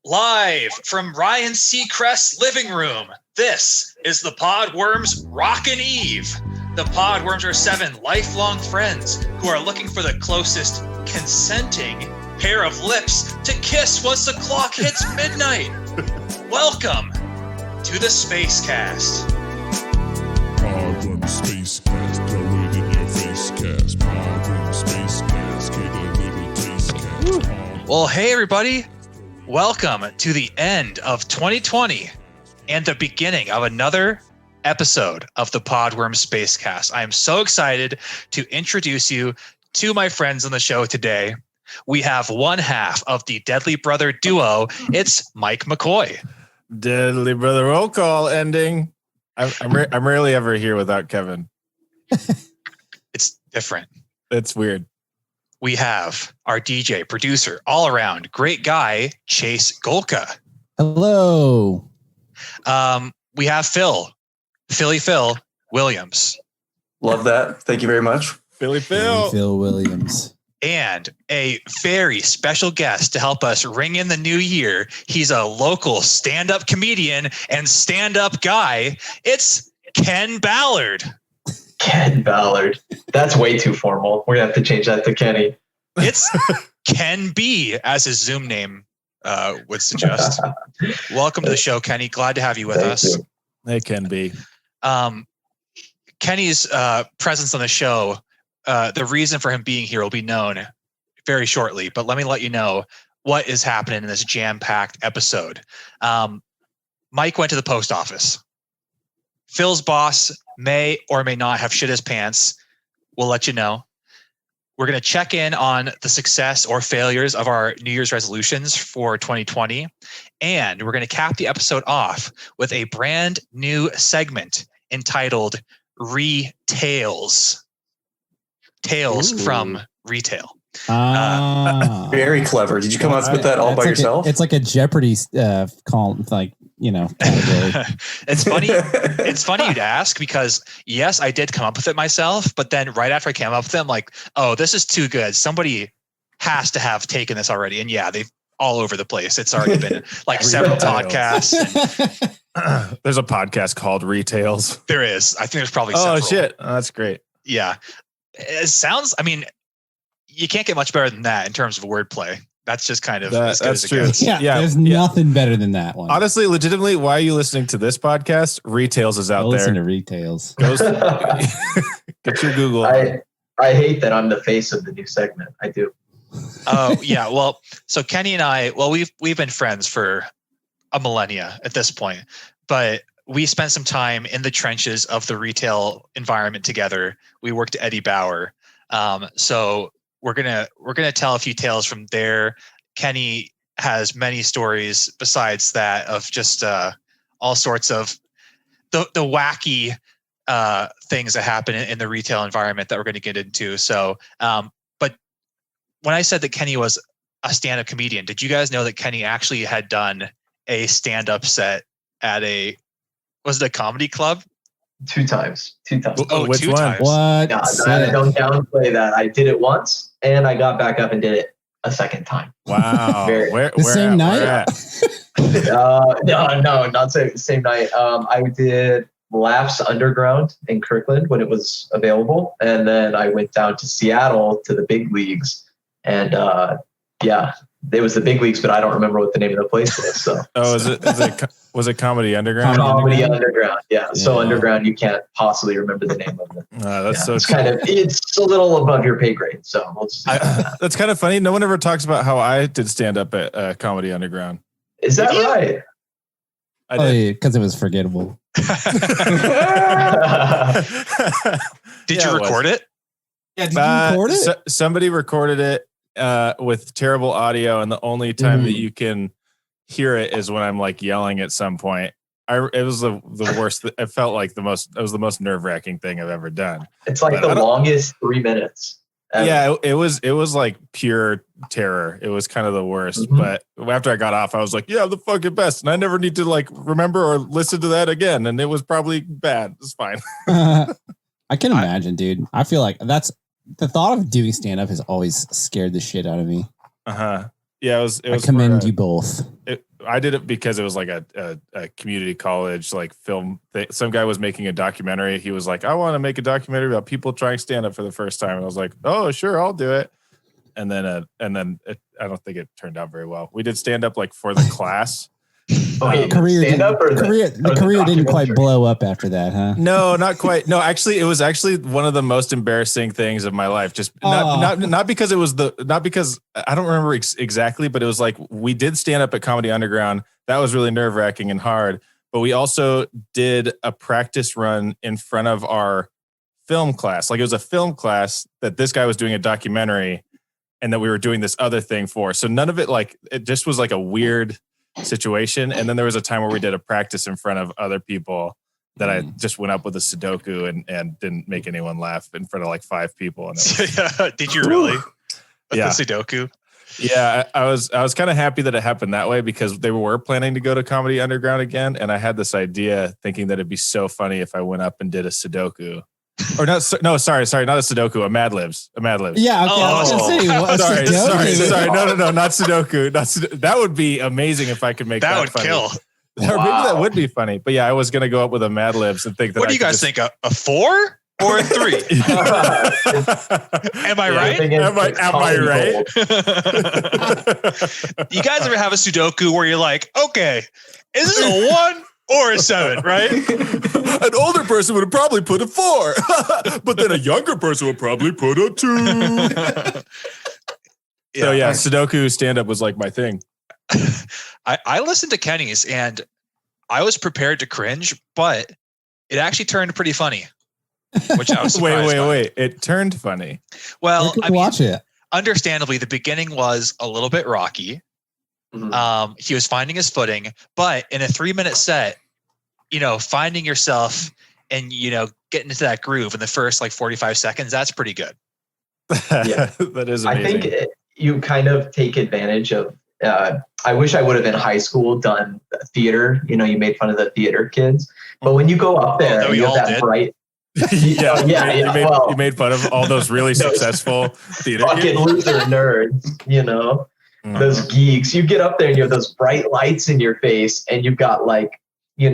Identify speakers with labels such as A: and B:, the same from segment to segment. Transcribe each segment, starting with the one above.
A: Live from Ryan Seacrest's living room, this is the Podworms Rockin' Eve. The Podworms are 7 lifelong friends who are looking for the closest consenting pair of lips to kiss once the clock hits midnight. Welcome to the Spacecast.
B: Podworm Spacecast, throw it in your face cast. Podworm Spacecast, get a little taste cast.
A: Well, hey everybody. Welcome to the end of 2020 and the beginning of another episode of the Podworm Spacecast. I am so excited to introduce you to my friends on the show today. We have one half of the Deadly Brother duo. It's Mike McCoy.
C: Deadly Brother roll call ending. I'm rarely ever here without Kevin.
A: It's different.
C: It's weird.
A: We have our DJ, producer, all around great guy, Chase Golka.
D: Hello.
A: We have Philly Phil Williams.
E: Love that. Thank you very much.
C: Philly Phil.
D: Phil Williams.
A: And a very special guest to help us ring in the new year. He's a local stand-up comedian and stand-up guy. It's Ken Ballard.
E: Ken Ballard. That's way too formal. We're going to have to change that to Kenny.
A: It's Ken B, as his Zoom name would suggest. Welcome to the show, Kenny. Glad to have you with us.
E: You.
C: Hey, Ken B.
A: Kenny's presence on the show, the reason for him being here will be known very shortly, but let me let you know what is happening in this jam-packed episode. Mike went to the post office. Phil's boss may or may not have shit his pants. We'll let you know. We're going to check in on the success or failures of our New Year's resolutions for 2020. And we're going to cap the episode off with a brand new segment entitled Retails. Tales from retail.
E: Very clever. Did you come up with that all by yourself?
D: It's like a Jeopardy category.
A: It's funny. It's funny you'd ask because yes, I did come up with it myself, but then right after I came up with it, I'm like, oh, this is too good. Somebody has to have taken this already. And yeah, they've all over the place. It's already been like several podcasts.
C: There's a podcast called Retails.
A: There is. I think there's probably
C: several.
A: several.
C: Shit. Oh, that's great.
A: Yeah. It sounds, I mean, you can't get much better than that in terms of wordplay. That's just kind of as good as it gets.
D: Yeah, there's nothing better than that one.
C: Honestly, legitimately, why are you listening to this podcast? Retails is out there.
D: Listen to Retails.
C: Get your Google.
E: I hate that I'm the face of the new segment. I do.
A: Oh, yeah. Well, so Kenny and I, we've been friends for a millennia at this point, but we spent some time in the trenches of the retail environment together. We worked at Eddie Bauer. So we're gonna tell a few tales from there. Kenny has many stories besides that of just all sorts of the wacky things that happen in the retail environment that we're going to get into. So, but when I said that Kenny was a stand-up comedian, did you guys know that Kenny actually had done a stand-up set at was it a comedy club?
E: Two times.
A: Oh,
C: which
A: two
C: one?
A: times.
D: What?
E: No, I don't downplay that. I did it once and I got back up and did it a second time.
C: Wow. Where
D: same night?
E: No, not same night. I did Laughs Underground in Kirkland when it was available. And then I went down to Seattle to the big leagues. And it was the big leagues, but I don't remember what the name of the place was. So.
C: Was it Comedy Underground?
E: Comedy Underground. Yeah. So Underground, you can't possibly remember the name of it. It's a little above your pay grade. So
C: that's kind of funny. No one ever talks about how I did stand up at Comedy Underground.
E: Is that right?
C: I did.
D: Because it was forgettable.
A: Did you record it?
D: Yeah, did you record it?
C: Somebody recorded it with terrible audio, and the only time that you can hear it is when I'm like yelling at some point. It was the worst. It felt like it was the most nerve-wracking thing I've ever done.
E: It's like the longest 3 minutes ever.
C: Yeah, it was like pure terror. It was kind of the worst. But after I got off, I was like, yeah, I'm the fucking best. And I never need to like remember or listen to that again. And it was probably bad. It's fine.
D: I can imagine, dude. I feel like that's the thought of doing stand up has always scared the shit out of me.
C: Yeah, it was.
D: I commend you both.
C: I did it because it was like a community college like film thing. Some guy was making a documentary. He was like, I want to make a documentary about people trying stand up for the first time. And I was like, oh, sure, I'll do it. And then I don't think it turned out very well. We did stand up like for the class.
E: Wait,
D: career
E: stand up or
D: the career didn't quite blow up after that, huh?
C: No, not quite. No, actually, it was actually one of the most embarrassing things of my life. Just not because it was not because I don't remember exactly, but it was like we did stand up at Comedy Underground. That was really nerve wracking and hard. But we also did a practice run in front of our film class. Like it was a film class that this guy was doing a documentary, and that we were doing this other thing for. So none of it it just was like a weird situation. And then there was a time where we did a practice in front of other people that I just went up with a Sudoku and didn't make anyone laugh in front of like 5 people. And
A: Did you really? With
C: Yeah.
A: the Sudoku?
C: Yeah, I was kind of happy that it happened that way because they were planning to go to Comedy Underground again. And I had this idea thinking that it'd be so funny if I went up and did a Sudoku. Or not? No, sorry, not a Sudoku. A Mad Libs.
D: Yeah, okay, I was just saying. What,
C: Sorry. No, not Sudoku. That would be amazing if I could make that.
A: That would
C: funny.
A: kill.
C: Or maybe that would be funny. But yeah, I was gonna go up with a Mad Libs and think that.
A: What do you guys think? A 4 or a 3? Am I right?
C: Am I right?
A: You guys ever have a Sudoku where you're like, okay, is this a 1 or a 7, right?
C: An older person would have probably put a 4, but then a younger person would probably put a 2. So yeah, Sudoku stand up was like my thing.
A: I listened to Kenny's and I was prepared to cringe, but it actually turned pretty funny. Which I was surprised by.
C: Wait! It turned funny.
A: Well, I mean,
D: watch it.
A: Understandably, the beginning was a little bit rocky.
E: Mhm.
A: He was finding his footing, but in a 3-minute set, finding yourself and getting into that groove in the first like 45 seconds, that's pretty good.
E: Yeah.
C: That is
E: I
C: amazing.
E: think you kind of take advantage of. I wish I would have in high school done theater. You made fun of the theater kids, but when you go up there,
A: Although
E: and
A: we
E: you have
A: all
E: that
A: did.
E: bright.
C: You made fun of all those really successful theater
E: Fucking
C: kids.
E: loser nerds, those geeks. You get up there and you have those bright lights in your face, and you've got like,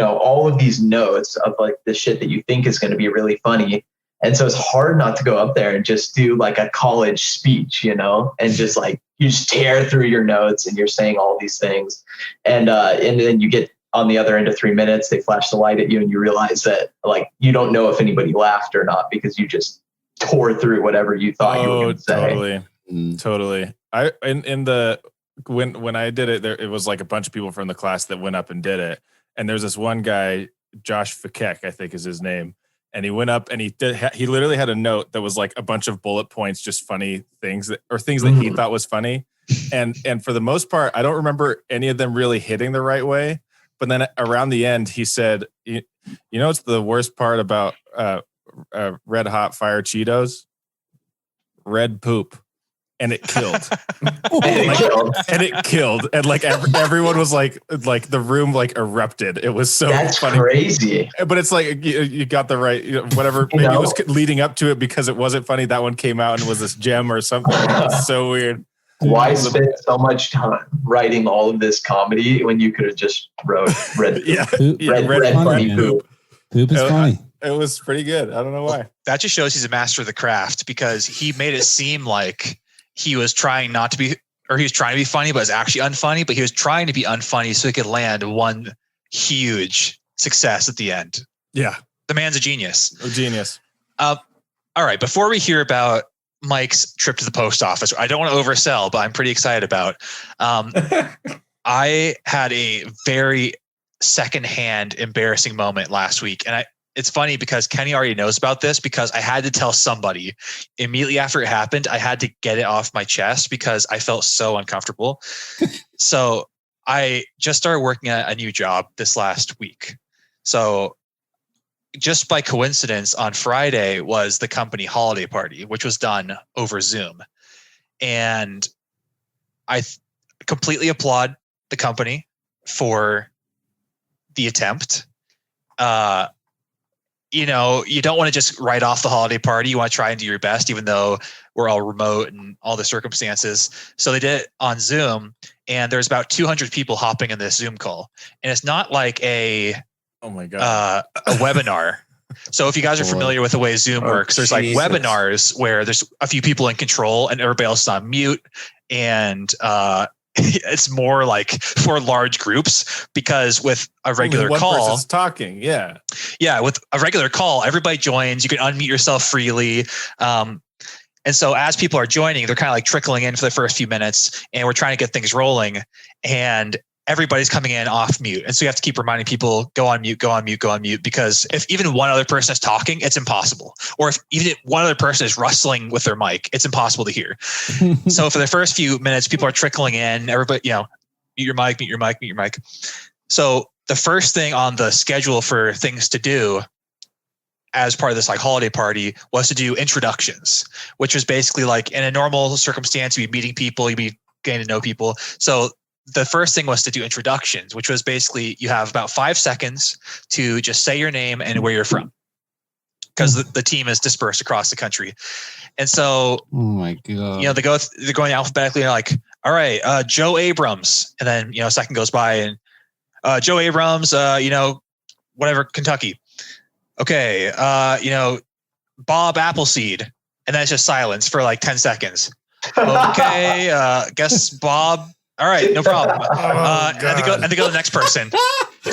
E: all of these notes of like the shit that you think is going to be really funny. And so it's hard not to go up there and just do like a college speech, and just like you just tear through your notes and you're saying all these things. And then you get on the other end of 3 minutes, they flash the light at you and you realize that like you don't know if anybody laughed or not because you just tore through whatever you thought you were going to say.
C: Totally. When I did it, it was like a bunch of people from the class that went up and did it. And there's this one guy, Josh Fakek, I think is his name. And he went up and he literally had a note that was like a bunch of bullet points, just funny things that he thought was funny. And for the most part, I don't remember any of them really hitting the right way. But then around the end, he said, what's the worst part about Red Hot Fire Cheetos? Red poop. And it killed. And it killed. And like everyone was like the room like erupted. It was so
E: That's
C: funny.
E: crazy.
C: But it's like you got the right, whatever. Maybe it was leading up to it because it wasn't funny. That one came out and was this gem or something. It was so weird.
E: Why spend so much time writing all of this comedy when you could have just wrote red funny poop?
D: Poop is funny.
C: It was pretty good. I don't know why.
A: That just shows he's a master of the craft because he made it seem like he was trying not to be, or he was trying to be funny, but it's actually unfunny, but he was trying to be unfunny so he could land one huge success at the end.
C: Yeah.
A: The man's a genius.
C: A genius.
A: All right. Before we hear about Mike's trip to the post office, I don't want to oversell, but I'm pretty excited about. I had a very secondhand embarrassing moment last week. And it's funny because Kenny already knows about this because I had to tell somebody immediately after it happened. I had to get it off my chest because I felt so uncomfortable. So I just started working at a new job this last week. So just by coincidence, on Friday was the company holiday party, which was done over Zoom. And I completely applaud the company for the attempt. you know, you don't want to just write off the holiday party. You want to try and do your best, even though we're all remote and all the circumstances. So they did it on Zoom, and there's about 200 people hopping in this Zoom call. And it's not like a
C: Oh my God.
A: a webinar. So if you guys are familiar with the way Zoom works, there's like
F: Jesus.
A: webinars where there's a few people in control and everybody else is on mute. And it's more like for large groups, because with a regular
C: One
A: call,
C: person's talking. Yeah.
A: yeah, with a regular call, everybody joins. You can unmute yourself freely. And so as people are joining, they're kind of like trickling in for the first few minutes, and we're trying to get things rolling, and everybody's coming in off mute. And so you have to keep reminding people, go on mute, go on mute, go on mute, because if even one other person is talking, it's impossible. Or if even one other person is rustling with their mic, it's impossible to hear. So for the first few minutes, people are trickling in, everybody, you know, mute your mic, mute your mic, mute your mic. So the first thing on the schedule for things to do as part of this like holiday party was to do introductions, which was basically like in a normal circumstance, you'd be meeting people, you'd be getting to know people. So the first thing was to do introductions, which was basically you have about 5 seconds to just say your name and where you're from, because the team is dispersed across the country. And so,
D: Oh my God.
A: you know, they're going alphabetically, and they're like, all right, Joe Abrams. And then, you know, a second goes by, and Joe Abrams, you know, whatever, Kentucky. Okay, you know, Bob Appleseed. And then it's just silence for like 10 seconds. Okay, guess Bob. All right, no problem. And they go to the next person.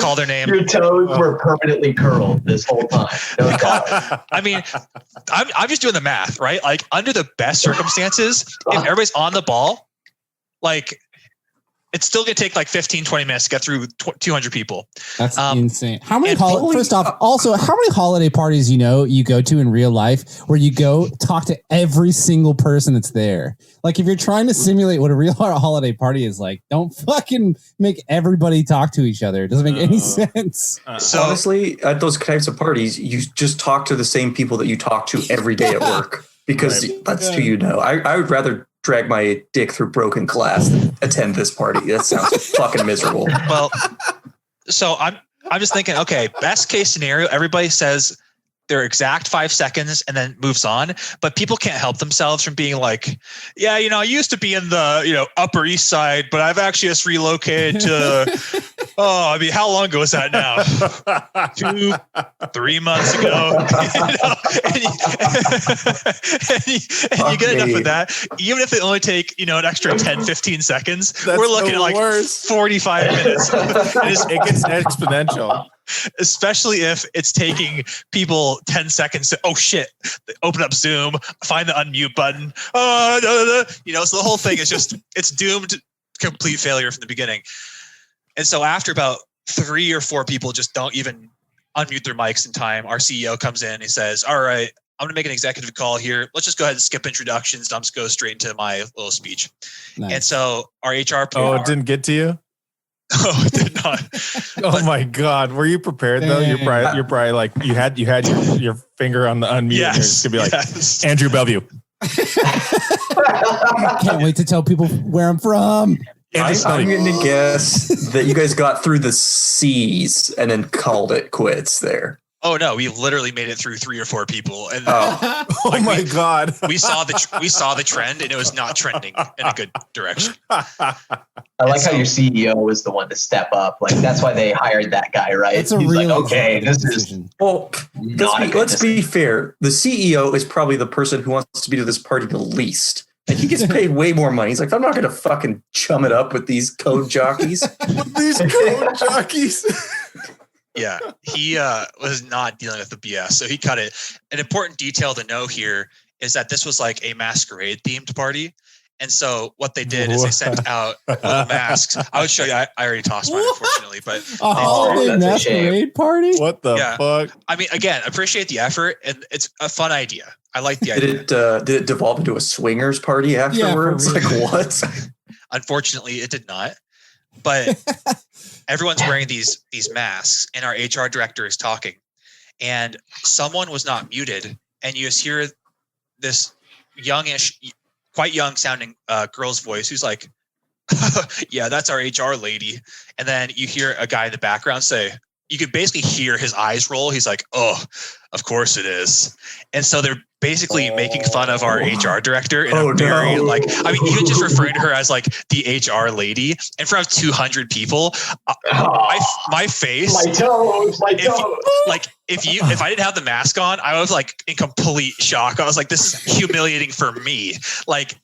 A: Call their name.
E: Your toes were permanently curled this whole time. No doubt.
A: I mean, I'm just doing the math, right? Like under the best circumstances, if everybody's on the ball, like it's still going to take like 15, 20 minutes to get through 200 people.
D: That's insane. How many
A: and
D: first off, also, how many holiday parties you go to in real life where you go talk to every single person that's there? Like if you're trying to simulate what a real holiday party is like, don't fucking make everybody talk to each other. It doesn't make any sense.
A: So
F: Honestly, at those types of parties, you just talk to the same people that you talk to every day at work, because that's who you know. I would rather drag my dick through broken glass than attend this party. That sounds fucking miserable.
A: well, so I'm just thinking, okay, best case scenario, everybody says their exact 5 seconds and then moves on. But people can't help themselves from being like, yeah, you know, I used to be in the, you know, Upper East Side, but I've actually just relocated to, I mean, how long ago was that now? 2-3 months ago. And you get enough of that. Even if they only take, you know, an extra 10, 15 seconds, we're looking at like 45 minutes.
C: It gets exponential.
A: Especially if it's taking people 10 seconds to, oh shit, open up Zoom, find the unmute button. You know, so the whole thing is just, it's doomed to complete failure from the beginning. And so after about 3 or 4 people just don't even unmute their mics in time, our CEO comes in and he says, all right, I'm going to make an executive call here. Let's just go ahead and skip introductions. I'm just go straight into my little speech.
D: Nice.
A: And so our HR
C: Oh, it didn't get to you?
A: Oh, it did not.
C: Oh my God. Were you prepared though? You're probably like, you had your finger on the unmute. And you're just gonna be like,
A: yes.
C: Andrew Bellevue.
D: Can't wait to tell people where I'm from.
F: I'm going to guess that you guys got through the C's and then called it quits there.
A: Oh no, we literally made it through 3 or 4 people, and
F: Oh,
C: Oh my God.
A: we saw the trend, and it was not trending in a good direction.
E: I like how your CEO was the one to step up. Like that's why they hired that guy, right?
D: It's a
E: He's
D: real
E: like, okay, this is
D: decision.
F: well,
E: not a good
F: let's be fair. The CEO is probably the person who wants to be to this party the least. And he gets paid way more money. He's like, I'm not going to fucking chum it up with these code jockeys.
C: These code jockeys.
A: Yeah, he was not dealing with the BS, so he cut it. An important detail to know here is that this was like a masquerade themed party. And so what they did is they sent out little masks. I would show you. I already tossed mine, unfortunately, but
D: A holiday
E: that's a shame.
D: masquerade party?
C: What the
A: Yeah.
C: fuck?
A: I mean, again, appreciate the effort, and it's a fun idea. I like the idea.
F: Did it devolve into a swingers party afterwards?
D: for real.
F: Like what?
A: Unfortunately, it did not. But everyone's wearing these masks, and our HR director is talking, and someone was not muted, and you just hear this youngish, quite young sounding girl's voice who's like, "Yeah, that's our HR lady," and then you hear a guy in the background say, you could basically hear his eyes roll. He's like, "Oh, of course it is." And so they're basically making fun of our HR director in a very like, I mean, even just referring to her as like the HR lady in front of 200 people. My face,
E: my toes.
A: if I didn't have the mask on, I was like in complete shock. I was like, this is humiliating for me. Like,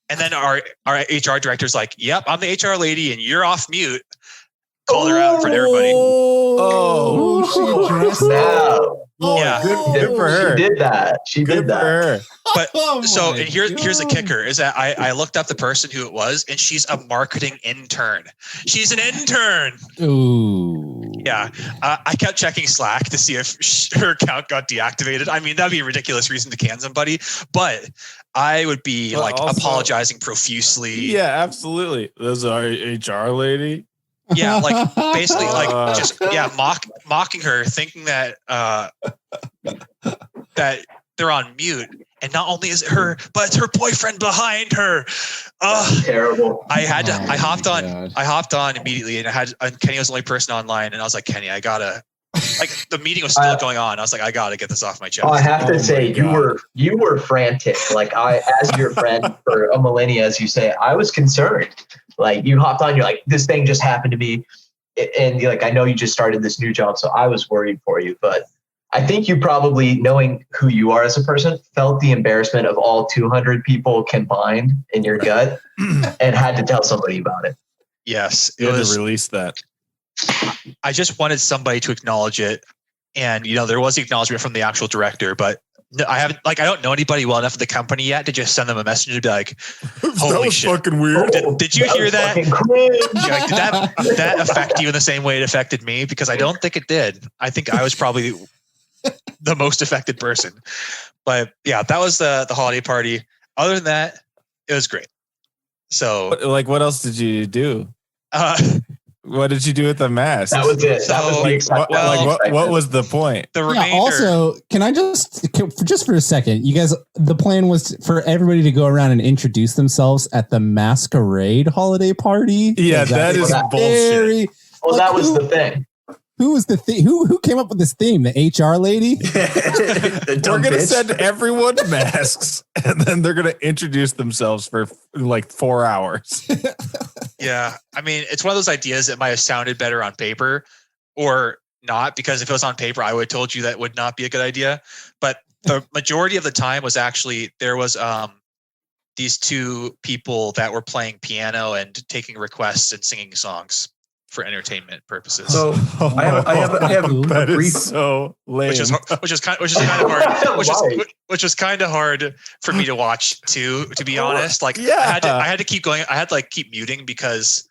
A: and then our HR director's like, "Yep, I'm the HR lady, and you're off mute." Called her out in front of everybody.
D: She dressed
E: Wow.
A: Yeah.
C: Good for her.
E: She did that. She
C: Good
E: did
C: for
E: that.
C: her.
A: But so
D: my
A: and here's the
D: God.
A: kicker is that I looked up the person who it was, and she's a marketing intern. She's an intern.
D: Ooh.
A: Yeah. I kept checking Slack to see if her account got deactivated. I mean, that'd be a ridiculous reason to can somebody, but I would be
C: But
A: like
C: also-
A: apologizing profusely.
C: Yeah, absolutely. This is our HR lady.
A: Yeah, like basically like just mocking her, thinking that that they're on mute, and not only is it her, but it's her boyfriend behind her.
E: Terrible.
A: I had to.
D: Oh
A: I hopped
D: my
A: on.
D: God.
A: I hopped on immediately, and Kenny was the only person online, and I was like, Kenny, I gotta. Like the meeting was still going on. I was like, I gotta get this off my chest.
E: I have to
C: Oh
E: say,
C: my God.
E: you were frantic. Like as your friend for a millennia, as you say, I was concerned. Like you hopped on, you're like, this thing just happened to me, and you're like, I know you just started this new job, so I was worried for you. But I think you probably, knowing who you are as a person, felt the embarrassment of all 200 people combined in your gut, and had to tell somebody about it.
A: Yes,
C: You
A: it
C: had
A: was.
C: to release that.
A: I just wanted somebody to acknowledge it, and there was the acknowledgement from the actual director, but I haven't. Like, I don't know anybody well enough at the company yet to just send them a message and be like,
C: That
A: "Holy
C: was
A: shit!
C: fucking weird.
A: Did you hear
E: was
A: that?
E: fucking cringe.
A: Like, did that affect you in the same way it affected me? Because I don't think it did. I think I was probably the most affected person. But yeah, that was the holiday party. Other than that, it was great. So
C: What else did you do? What did you do with the mask?
E: That was it. That was
A: So,
E: the excitement.
C: what was the point?
A: the
D: Yeah,
A: remainder.
D: also, can I just for a second, you guys, the plan was for everybody to go around and introduce themselves at the masquerade holiday party.
C: Yeah, that is bullshit.
D: very.
E: Well,
D: Like,
E: that was the thing.
D: Who was the who came up with this theme? The HR lady?
C: We're gonna send everyone masks, and then they're gonna introduce themselves for like 4 hours.
A: Yeah, I mean, it's one of those ideas that might have sounded better on paper or not, because if it was on paper, I would have told you that would not be a good idea. But the majority of the time was actually there was these two people that were playing piano and taking requests and singing songs for entertainment purposes.
F: So I have
C: That is
F: brief-
C: so lame.
A: which is kind of hard,
E: Why?
A: which was kind of hard for me to watch too, to be honest. Like
C: Yeah.
A: I had to keep going. I had to like keep muting because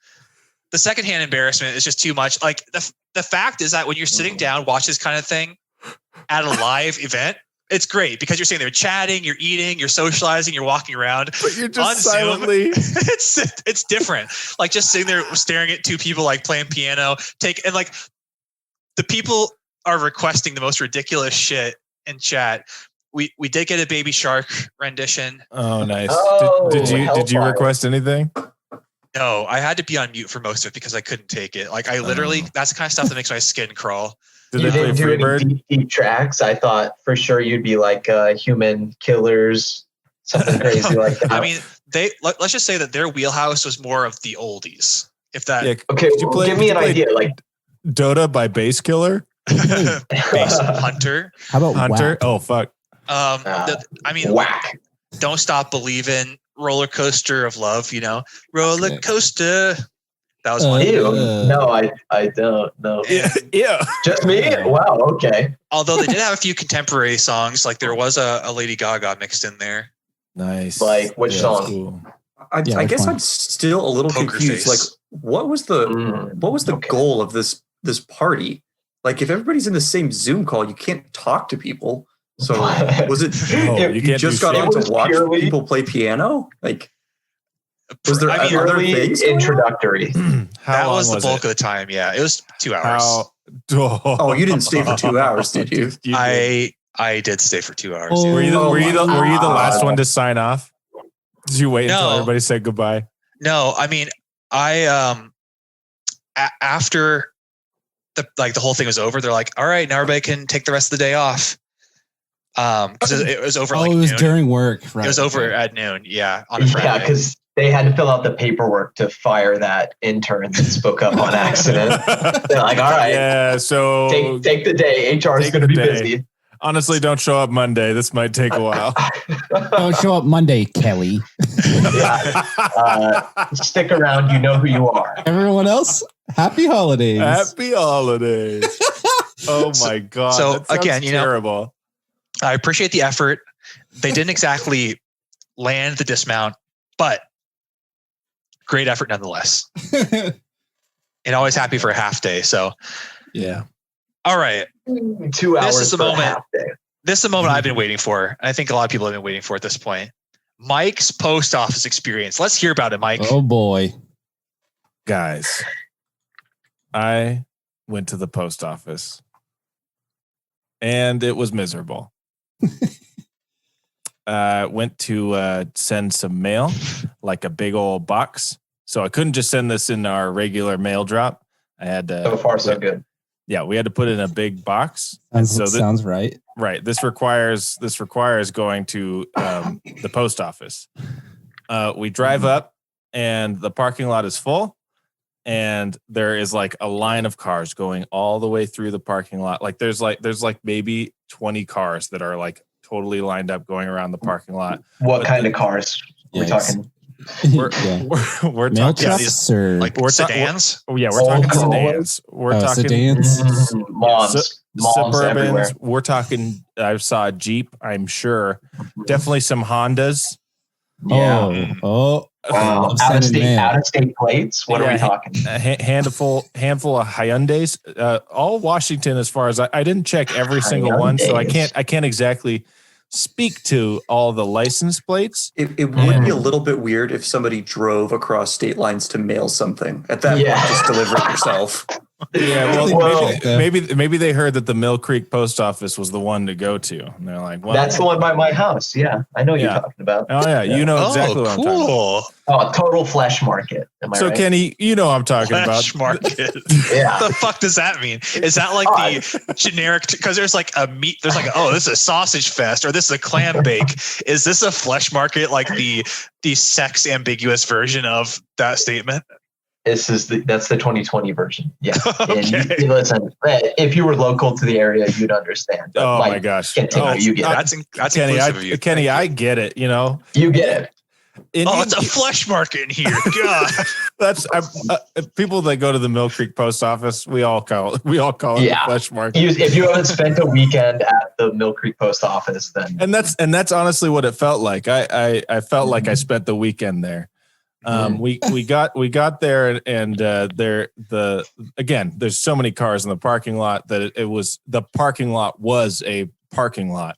A: the secondhand embarrassment is just too much. Like the fact is that when you're sitting down, watch this kind of thing at a live event, it's great because you're sitting there chatting, you're eating, you're socializing, you're walking around.
C: But you're
A: on
C: just
A: Zoom.
C: silently.
A: It's different. Like just sitting there staring at two people like playing piano, and like the people are requesting the most ridiculous shit in chat. We did get a Baby Shark rendition.
C: Oh, nice.
E: Oh,
C: did you
E: Hellfire.
C: request anything?
A: No, I had to be on mute for most of it because I couldn't take it. Like I literally, that's the kind of stuff that makes my skin crawl.
C: Did
E: You
C: they play
E: didn't do any
C: Freebird?
E: deep tracks. I thought for sure you'd be like human killers, something crazy like that.
A: I mean, let's just say that their wheelhouse was more of the oldies. If that
C: Yeah,
E: okay,
C: did you play-
E: give me
C: did
E: an
C: you play-
E: idea. Like,
C: Dota by Bass Killer?
A: Bass Hunter.
D: How about
C: Hunter?
D: WAP?
C: Oh, fuck.
A: I mean,
E: whack.
A: Don't Stop Believing, Roller Coaster of Love, Roller Coaster. That was one.
E: Ew. No, I don't know.
C: Yeah.
E: Just me? Wow. Okay.
A: Although they did have a few contemporary songs, like there was a Lady Gaga mixed in there.
C: Nice.
E: Like, which
C: that's
E: song?
C: Cool.
F: I
D: Yeah,
F: guess
D: which one?
F: I'm still a little
A: Poker
F: confused.
A: Face.
F: Like, what was the
E: Okay.
F: goal of this party? Like, if everybody's in the same Zoom call, you can't talk to people. So was it
C: No,
E: It-
C: you
F: you
C: can't
F: just
C: do
F: got
C: shit.
F: on
E: It was
F: to watch
E: purely-
F: people play piano? Like, was there
A: I mean,
F: other
E: Purely
F: things going on?
E: introductory.
C: How
A: that
C: long
A: was the bulk
C: it?
A: of the time. Yeah, it was 2 hours.
F: Oh, you didn't stay for 2 hours, did you?
C: did.
A: I did stay for 2 hours.
D: Oh,
A: yeah.
C: Were you
E: Oh
C: were you the
E: my
C: last
E: God.
C: one to sign off? Did you wait until
A: No.
C: everybody said goodbye?
A: No, I mean, I after the whole thing was over, they're like, all right, now everybody can take the rest of the day off. Because it was over.
D: it was
A: noon.
D: during work. Right.
A: It was over at noon. Yeah, on a Friday.
E: Yeah, because they had to fill out the paperwork to fire that intern that spoke up on accident. They're like, all right,
C: Yeah. So
E: take the day. HR is
C: Take
E: going to
C: the
E: be
C: day.
E: busy.
C: honestly, don't show up Monday. This might take a while.
D: Don't show up Monday, Kelly.
E: Stick around. You know who you are.
D: Everyone else, happy holidays.
C: Happy holidays. Oh my God.
A: So,
C: that sounds
A: again,
C: terrible.
A: I appreciate the effort. They didn't exactly land the dismount, but great effort nonetheless. And always happy for a half day. So,
C: Yeah.
A: all right.
E: 2 hours.
A: This is the
E: for a
A: moment.
E: half day.
A: This is the moment I've been waiting for. And I think a lot of people have been waiting for at this point. Mike's post office experience. Let's hear about it, Mike.
D: Oh boy.
C: Guys, I went to the post office and it was miserable. Went to send some mail, like a big old box. So I couldn't just send this in our regular mail drop. I had to.
E: So far, so good.
C: Yeah, we had to put it in a big box.
D: Sounds right.
C: Right. This requires going to the post office. We drive up and the parking lot is full. And there is like a line of cars going all the way through the parking lot. Like there's like maybe 20 cars that are like totally lined up going around the parking lot.
E: What kind of cars? We're
D: Yikes.
E: talking.
C: We're
D: Mail
C: talking.
D: trucks or
A: Like
C: We're ta-
A: sedans.
C: Oh yeah, we're
E: Old
C: talking
E: Corollas?
C: sedans. We're talking
D: sedans.
E: Moms. Moms everywhere.
C: Suburbans. We're talking. I saw a Jeep. I'm sure. Definitely some Hondas.
E: Yeah.
D: Oh.
E: Wow.
D: Love sending mail.
E: Out of state plates. What are we talking?
C: A handful of Hyundais. All Washington, as far as I didn't check every single one, so I can't exactly speak to all the license plates.
F: It would be a little bit weird if somebody drove across state lines to mail something. At that point, just deliver it yourself.
C: Yeah,
E: Well,
C: maybe they heard that the Mill Creek post office was the one to go to, and they're like, "Well,
E: That's the one by my house. Yeah, I know what
C: Yeah.
E: you're talking about.
C: oh yeah, you know exactly what I'm talking about."
A: Cool.
E: Oh, total flesh market. Am I
C: So
E: right?
C: Kenny, you know what I'm talking about.
A: Flesh market.
E: Yeah.
A: What the fuck does that mean? Is that like the generic? Because there's like a meat. There's like, oh, this is a sausage fest, or this is a clam bake. Is this a flesh market? Like the sex ambiguous version of that statement?
E: That's the 2020 version. Yeah.
A: Okay.
E: And you listen, if you were local to the area, you'd understand. But
C: Oh
E: like,
C: my gosh,
E: continue, you get it.
A: That's
C: Kenny,
A: inclusive of you.
C: Kenny, I get it. You know,
E: You get it.
A: It's a flesh market in here. God.
C: That's people that go to the Mill Creek post office. We all call it the flesh market.
E: If you haven't spent a weekend at the Mill Creek post office, then
C: And that's honestly what it felt like. I felt like I spent the weekend there. We got there and there's so many cars in the parking lot that the parking lot was a parking lot.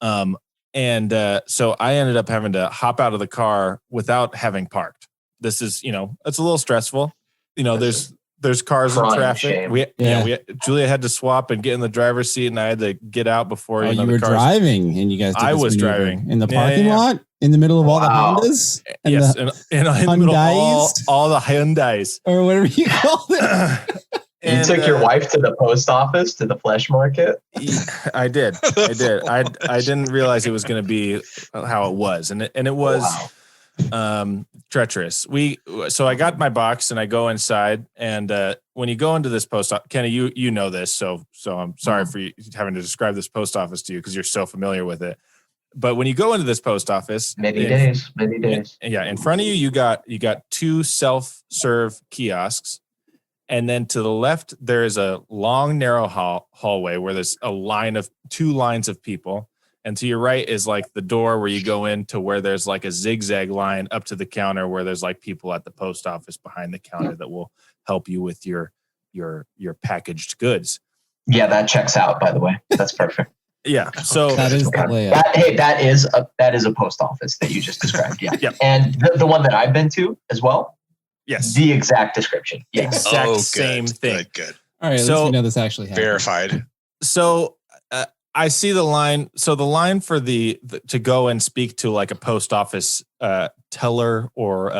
C: So I ended up having to hop out of the car without having parked. This is, it's a little stressful. There's cars in
E: Crying
C: traffic.
E: shame.
C: Julia had to swap and get in the driver's seat, and I had to get out before
D: you
C: the
D: were
C: cars.
D: driving, and you guys. Did
C: I
D: this
C: was
D: maneuver
C: driving
D: in the
C: Yeah,
D: parking
C: yeah.
D: lot, in the middle of all
E: Wow.
D: the Hondas, and
C: Yes,
D: the,
C: in the middle of all the Hyundais.
D: or whatever you call it.
E: you took your wife to the post office, to the flesh market.
C: I did. I didn't realize it was going to be how it was, and it was treacherous. So I got my box and I go inside, and when you go into this post office, Kenny, you know this, so I'm sorry for you having to describe this post office to you because you're so familiar with it. But when you go into this post office,
E: Many days.
C: in front of you, you got two self-serve kiosks. And then to the left, there is a long, narrow hallway where there's two lines of people. And to your right is like the door where you go in to where there's like a zigzag line up to the counter where there's like people at the post office behind the counter that will help you with your packaged goods.
E: Yeah, that checks out, by the way. That's perfect.
C: Yeah. So
D: That is the layout.
E: That is a post office that you just described. Yeah.
C: Yep.
E: And the one that I've been to as well,
C: yes,
E: the exact description. Yes.
C: exact same thing.
A: Good.
D: All right,
C: So-
D: let's know this actually happened.
A: Verified.
C: So I see the line. So the line for the to go and speak to like a post office teller or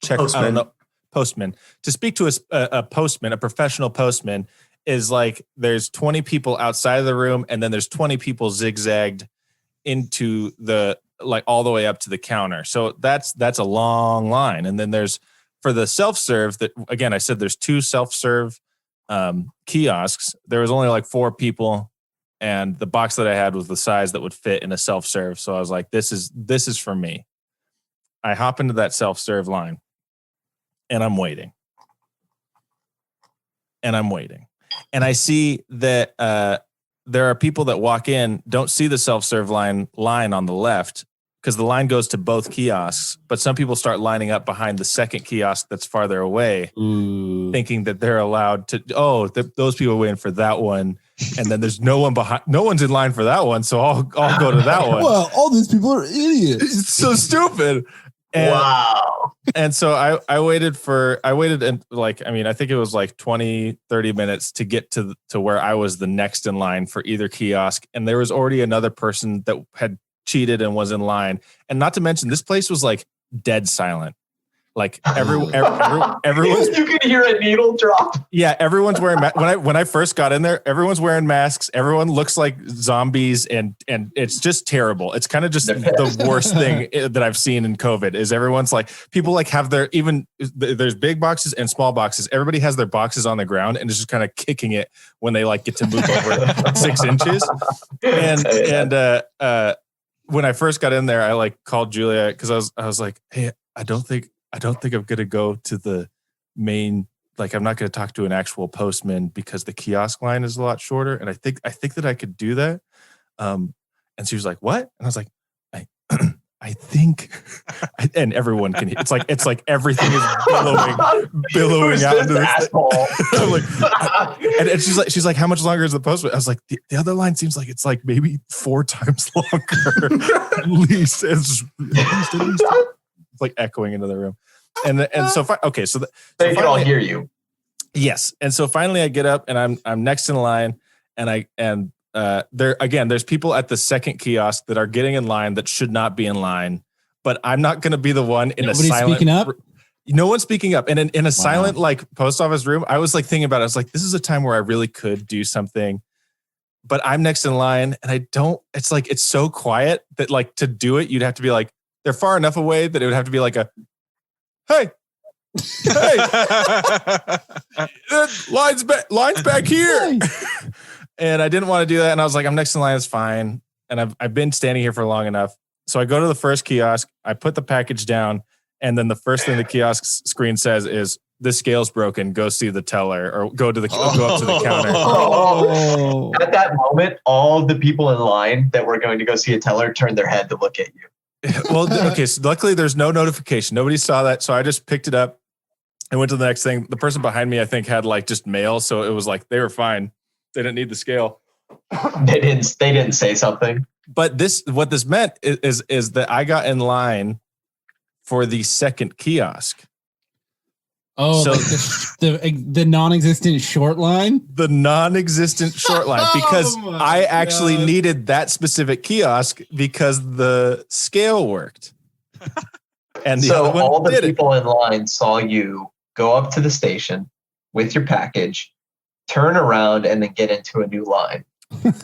C: check. I don't
F: Postman.
C: know, postman to speak to a postman, a professional postman, is like there's 20 people outside of the room, and then there's 20 people zigzagged into the like all the way up to the counter. So that's a long line. And then there's for the self-serve that again I said there's 2 self-serve kiosks. There was only like 4 people, and the box that I had was the size that would fit in a self-serve. So I was like, this is for me. I hop into that self-serve line, and I'm waiting. And I see that there are people that walk in, don't see the self-serve line on the left because the line goes to both kiosks. But some people start lining up behind the second kiosk that's farther away, thinking that they're allowed to. Those people waiting for that one, and then there's no one behind. No one's in line for that one, so I'll go to that one.
D: Well, all these people are idiots.
C: It's so stupid. And,
E: wow.
C: And so I waited and like, I mean, I think it was like 20, 30 minutes to get to where I was the next in line for either kiosk. And there was already another person that had cheated and was in line. And not to mention, this place was like dead silent. Like everyone's
E: you could hear a needle drop.
C: Yeah, everyone's wearing when I first got in there, everyone's wearing masks. Everyone looks like zombies, and it's just terrible. It's kind of just the worst thing that I've seen in COVID is everyone's like people like have their there's big boxes and small boxes. Everybody has their boxes on the ground and is just kind of kicking it when they like get to move over 6 inches. And when I first got in there, I like called Julia because I was like, hey, I don't think I'm going to go to the main, like, I'm not going to talk to an actual postman because the kiosk line is a lot shorter. And I think that I could do that. And she was like, what? And I was like, I think, and everyone can, it's like everything is billowing out into this I'm like, and she's like, how much longer is the postman? I was like, the other line seems like it's like maybe 4 times longer, at least. It's like echoing into the room. And so
E: they can all hear you.
C: Yes. And so finally I get up and I'm next in line, and there again, there's people at the second kiosk that are getting in line that should not be in line, but I'm not going to be the one in
D: Nobody's
C: a silent.
D: Speaking up?
C: No one's speaking up. And in a silent like post office room, I was like thinking about it. I was like, this is a time where I really could do something, but I'm next in line and I don't. It's like it's so quiet that like to do it, you'd have to be like they're far enough away that it would have to be like a hey. Line's back here. And I didn't want to do that. And I was like, I'm next in line. It's fine. And I've been standing here for long enough. So I go to the first kiosk. I put the package down. And then the first thing the kiosk screen says is, the scale's broken. Go see the teller or go up to the counter.
E: Oh. At that moment, all the people in line that were going to go see a teller turned their head to look at you.
C: Well, okay. So luckily there's no notification. Nobody saw that. So I just picked it up and went to the next thing. The person behind me, I think, had like just mail. So it was like, they were fine. They didn't need the scale.
E: They didn't say something.
C: But what this meant is that I got in line for the second kiosk.
D: Oh, so like the non-existent short line?
C: The non-existent short line, because I actually needed that specific kiosk because the scale worked. And
E: so all the people in line saw you go up to the station with your package, turn around, and then get into a new line.
C: It's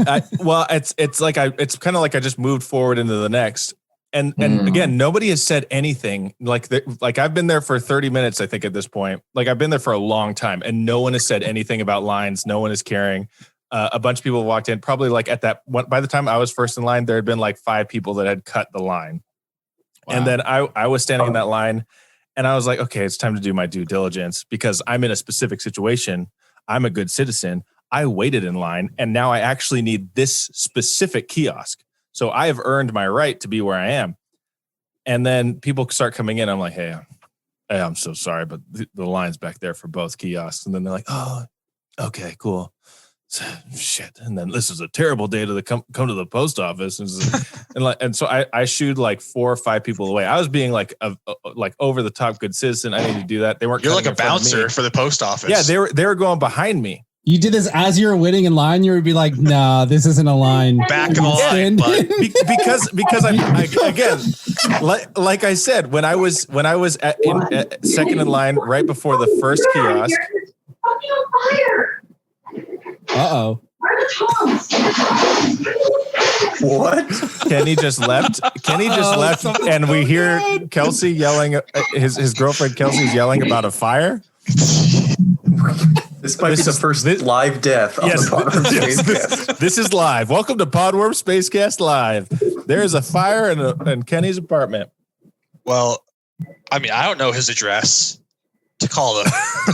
C: kind of like I just moved forward into the next. And again, nobody has said anything. Like I've been there for 30 minutes, I think, at this point. Like I've been there for a long time, and no one has said anything about lines. No one is caring. A bunch of people walked in. Probably like by the time I was first in line, there had been like 5 people that had cut the line. Wow. And then I was standing in that line, and I was like, okay, it's time to do my due diligence because I'm in a specific situation. I'm a good citizen. I waited in line, and now I actually need this specific kiosk. So I have earned my right to be where I am. And then people start coming in. I'm like, hey, I'm so sorry, but the line's back there for both kiosks. And then they're like, oh, okay, cool. Shit. And then this is a terrible day to come to the post office. And so I shooed like 4 or 5 people away. I was being like over the top good citizen. I need to do that. They weren't.
A: You're like a bouncer for the post office.
C: Yeah, they were going behind me.
D: You did this as you were waiting in line. You would be like, "Nah, this isn't a line."
A: Back in line,
C: because I again, like I said, when I was second in line right before the first kiosk.
D: Uh-oh.
F: What?
C: Kenny just left. Kenny just left, and we hear Kelsey yelling. His girlfriend Kelsey's yelling about a fire.
F: This might be the first live death on the Podworm Spacecast.
C: This is live. Welcome to Podworm Spacecast Live. There is a fire in Kenny's apartment.
A: Well, I mean, I don't know his address to call the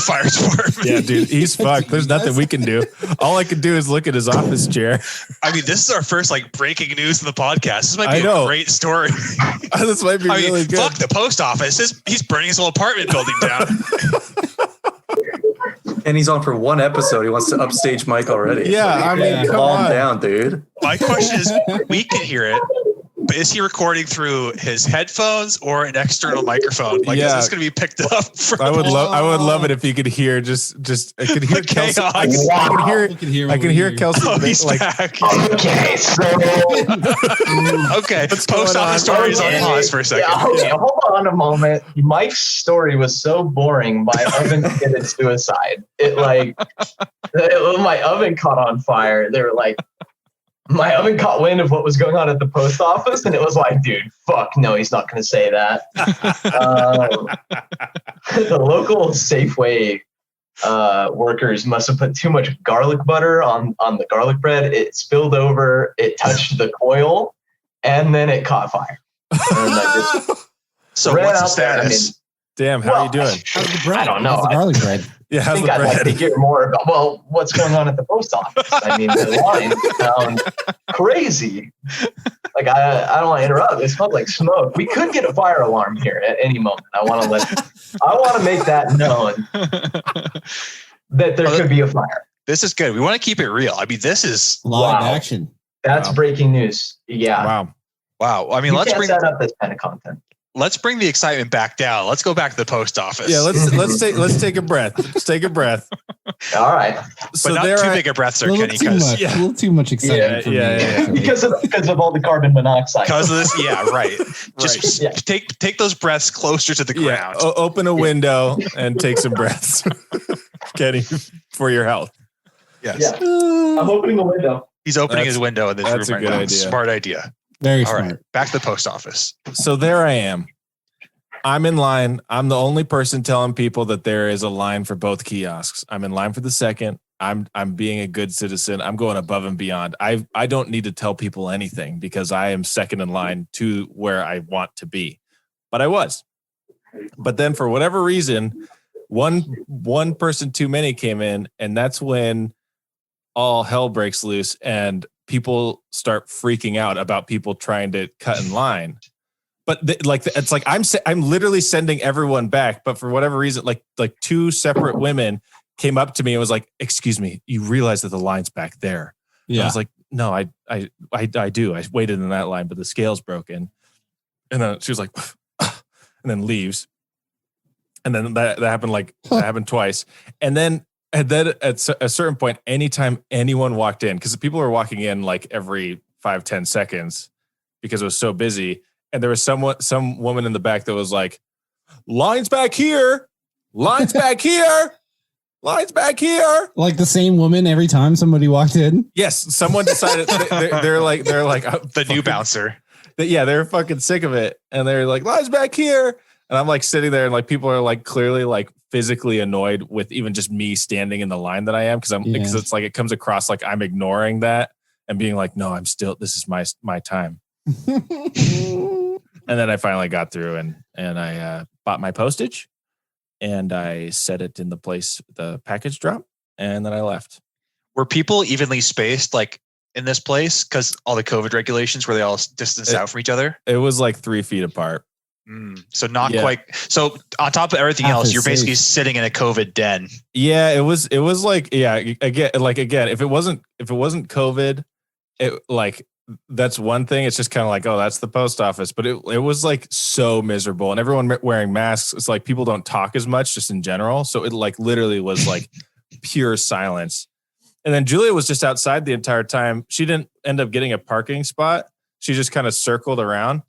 A: fire department.
C: Yeah, dude, he's fucked. There's nothing we can do. All I can do is look at his office chair.
A: I mean, this is our first like breaking news in the podcast. This might be
C: I know.
A: a great story.
C: This might be
A: I mean,
C: really good.
A: fuck the post office. He's burning his whole apartment building down.
F: And he's on for one episode. He wants to upstage Mike already.
C: Yeah, I mean, come
F: calm
C: on.
F: down, dude.
A: My question is, we can hear it, but is he recording through his headphones or an external microphone? Like, is this going to be picked up?
C: I would love it if you could hear just I could hear
A: The
C: Kelsey. I
A: chaos.
C: can hear Kelsey.
A: Oh, he's
C: like,
A: back.
E: Okay, so
A: Okay,
C: What's
A: post
C: going
A: office
C: on?
A: story is on pause for a second.
E: yeah, okay, hold on a moment. Mike's story was so boring. My oven committed suicide. My oven caught on fire. They were like, my oven caught wind of what was going on at the post office, and it was like, dude, fuck, no, he's not going to say that. The local Safeway workers must have put too much garlic butter on the garlic bread. It spilled over, it touched the coil, and then it caught fire. And I just
A: So
E: ran
A: what's the
E: out there.
A: status?
C: Damn, how are you doing?
D: How's the bread?
E: I don't know.
D: How's the garlic bread?
C: Yeah,
E: I
C: how's
E: think
C: the
E: I'd like to
C: bread?
E: hear more about, what's going on at the post office. I mean, the lines sound crazy. Like, I don't want to interrupt. It smelled like smoke. We could get a fire alarm here at any moment. I want to make that known that there could be a fire.
A: This is good. We want to keep it real. I mean, this is
D: Live
E: Wow.
D: action.
E: That's breaking news. Yeah.
C: Wow.
A: wow. I mean,
E: You
A: let's
E: can't
A: bring
E: set up this kind of content.
A: the excitement back down. Let's go back to the post office.
C: Yeah, let's take a breath. Let's take a breath.
E: All right.
A: but
C: So
A: not
C: there
A: too
C: I-
A: big a breath,
D: A
A: sir,
D: little
A: Kenny,
D: too
A: because
D: much. A little too much excitement for me.
C: yeah.
E: Because of all the carbon monoxide.
A: of this. Yeah, right. Just
E: Yeah.
A: take those breaths closer to the
C: Yeah,
A: ground.
C: open a window and take some breaths, Kenny, for your health.
A: Yes.
E: Yeah. I'm opening the window.
A: He's opening
C: That's-
A: his window in this room
C: that's a
A: right
C: good
A: now.
C: idea.
A: Smart idea.
D: Very
A: All
D: smart.
A: right, back to the post office.
C: So there I am. I'm in line. I'm the only person telling people that there is a line for both kiosks. I'm in line for the second. I'm being a good citizen. I'm going above and beyond. I don't need to tell people anything because I am second in line to where I want to be. But I was. But then for whatever reason, one person too many came in, and that's when all hell breaks loose and people start freaking out about people trying to cut in line. But it's like I'm literally sending everyone back. But for whatever reason, like two separate women came up to me and was like, "Excuse me, you realize that the line's back there?" And I
D: Yeah.
C: was like, "No, I do. I waited in that line, but the scale's broken." And then she was like, and then leaves. And then that happened twice. And then at a certain point, anytime anyone walked in, because people were walking in like every 5-10 seconds because it was so busy. And there was some woman in the back that was like, "Lines back here, lines back here, lines back here."
D: Like the same woman every time somebody walked in.
C: Yes, someone decided they're like
A: The new bouncer.
C: they're fucking sick of it, and they're like, "Lines back here," and I'm like sitting there, and like people are like clearly like physically annoyed with even just me standing in the line that I am because it's like it comes across like I'm ignoring that and being like, "No, I'm still. This is my time." And then I finally got through and I bought my postage and I set it in the package drop, and then I left.
A: Were people evenly spaced like in this place because all the COVID regulations were they all distanced out from each other?
C: It was like 3 feet apart.
A: So not
C: Yeah.
A: quite. So on top of everything
D: Half
A: else,
D: is
A: you're basically
D: safe.
A: sitting in a COVID den.
C: Yeah, it was like, yeah, again, if it wasn't COVID, it like that's one thing. It's just kind of like, oh, that's the post office. But it was like so miserable, and everyone wearing masks. It's like people don't talk as much just in general. So it like literally was like pure silence. And then Julia was just outside the entire time. She didn't end up getting a parking spot. She just kind of circled around.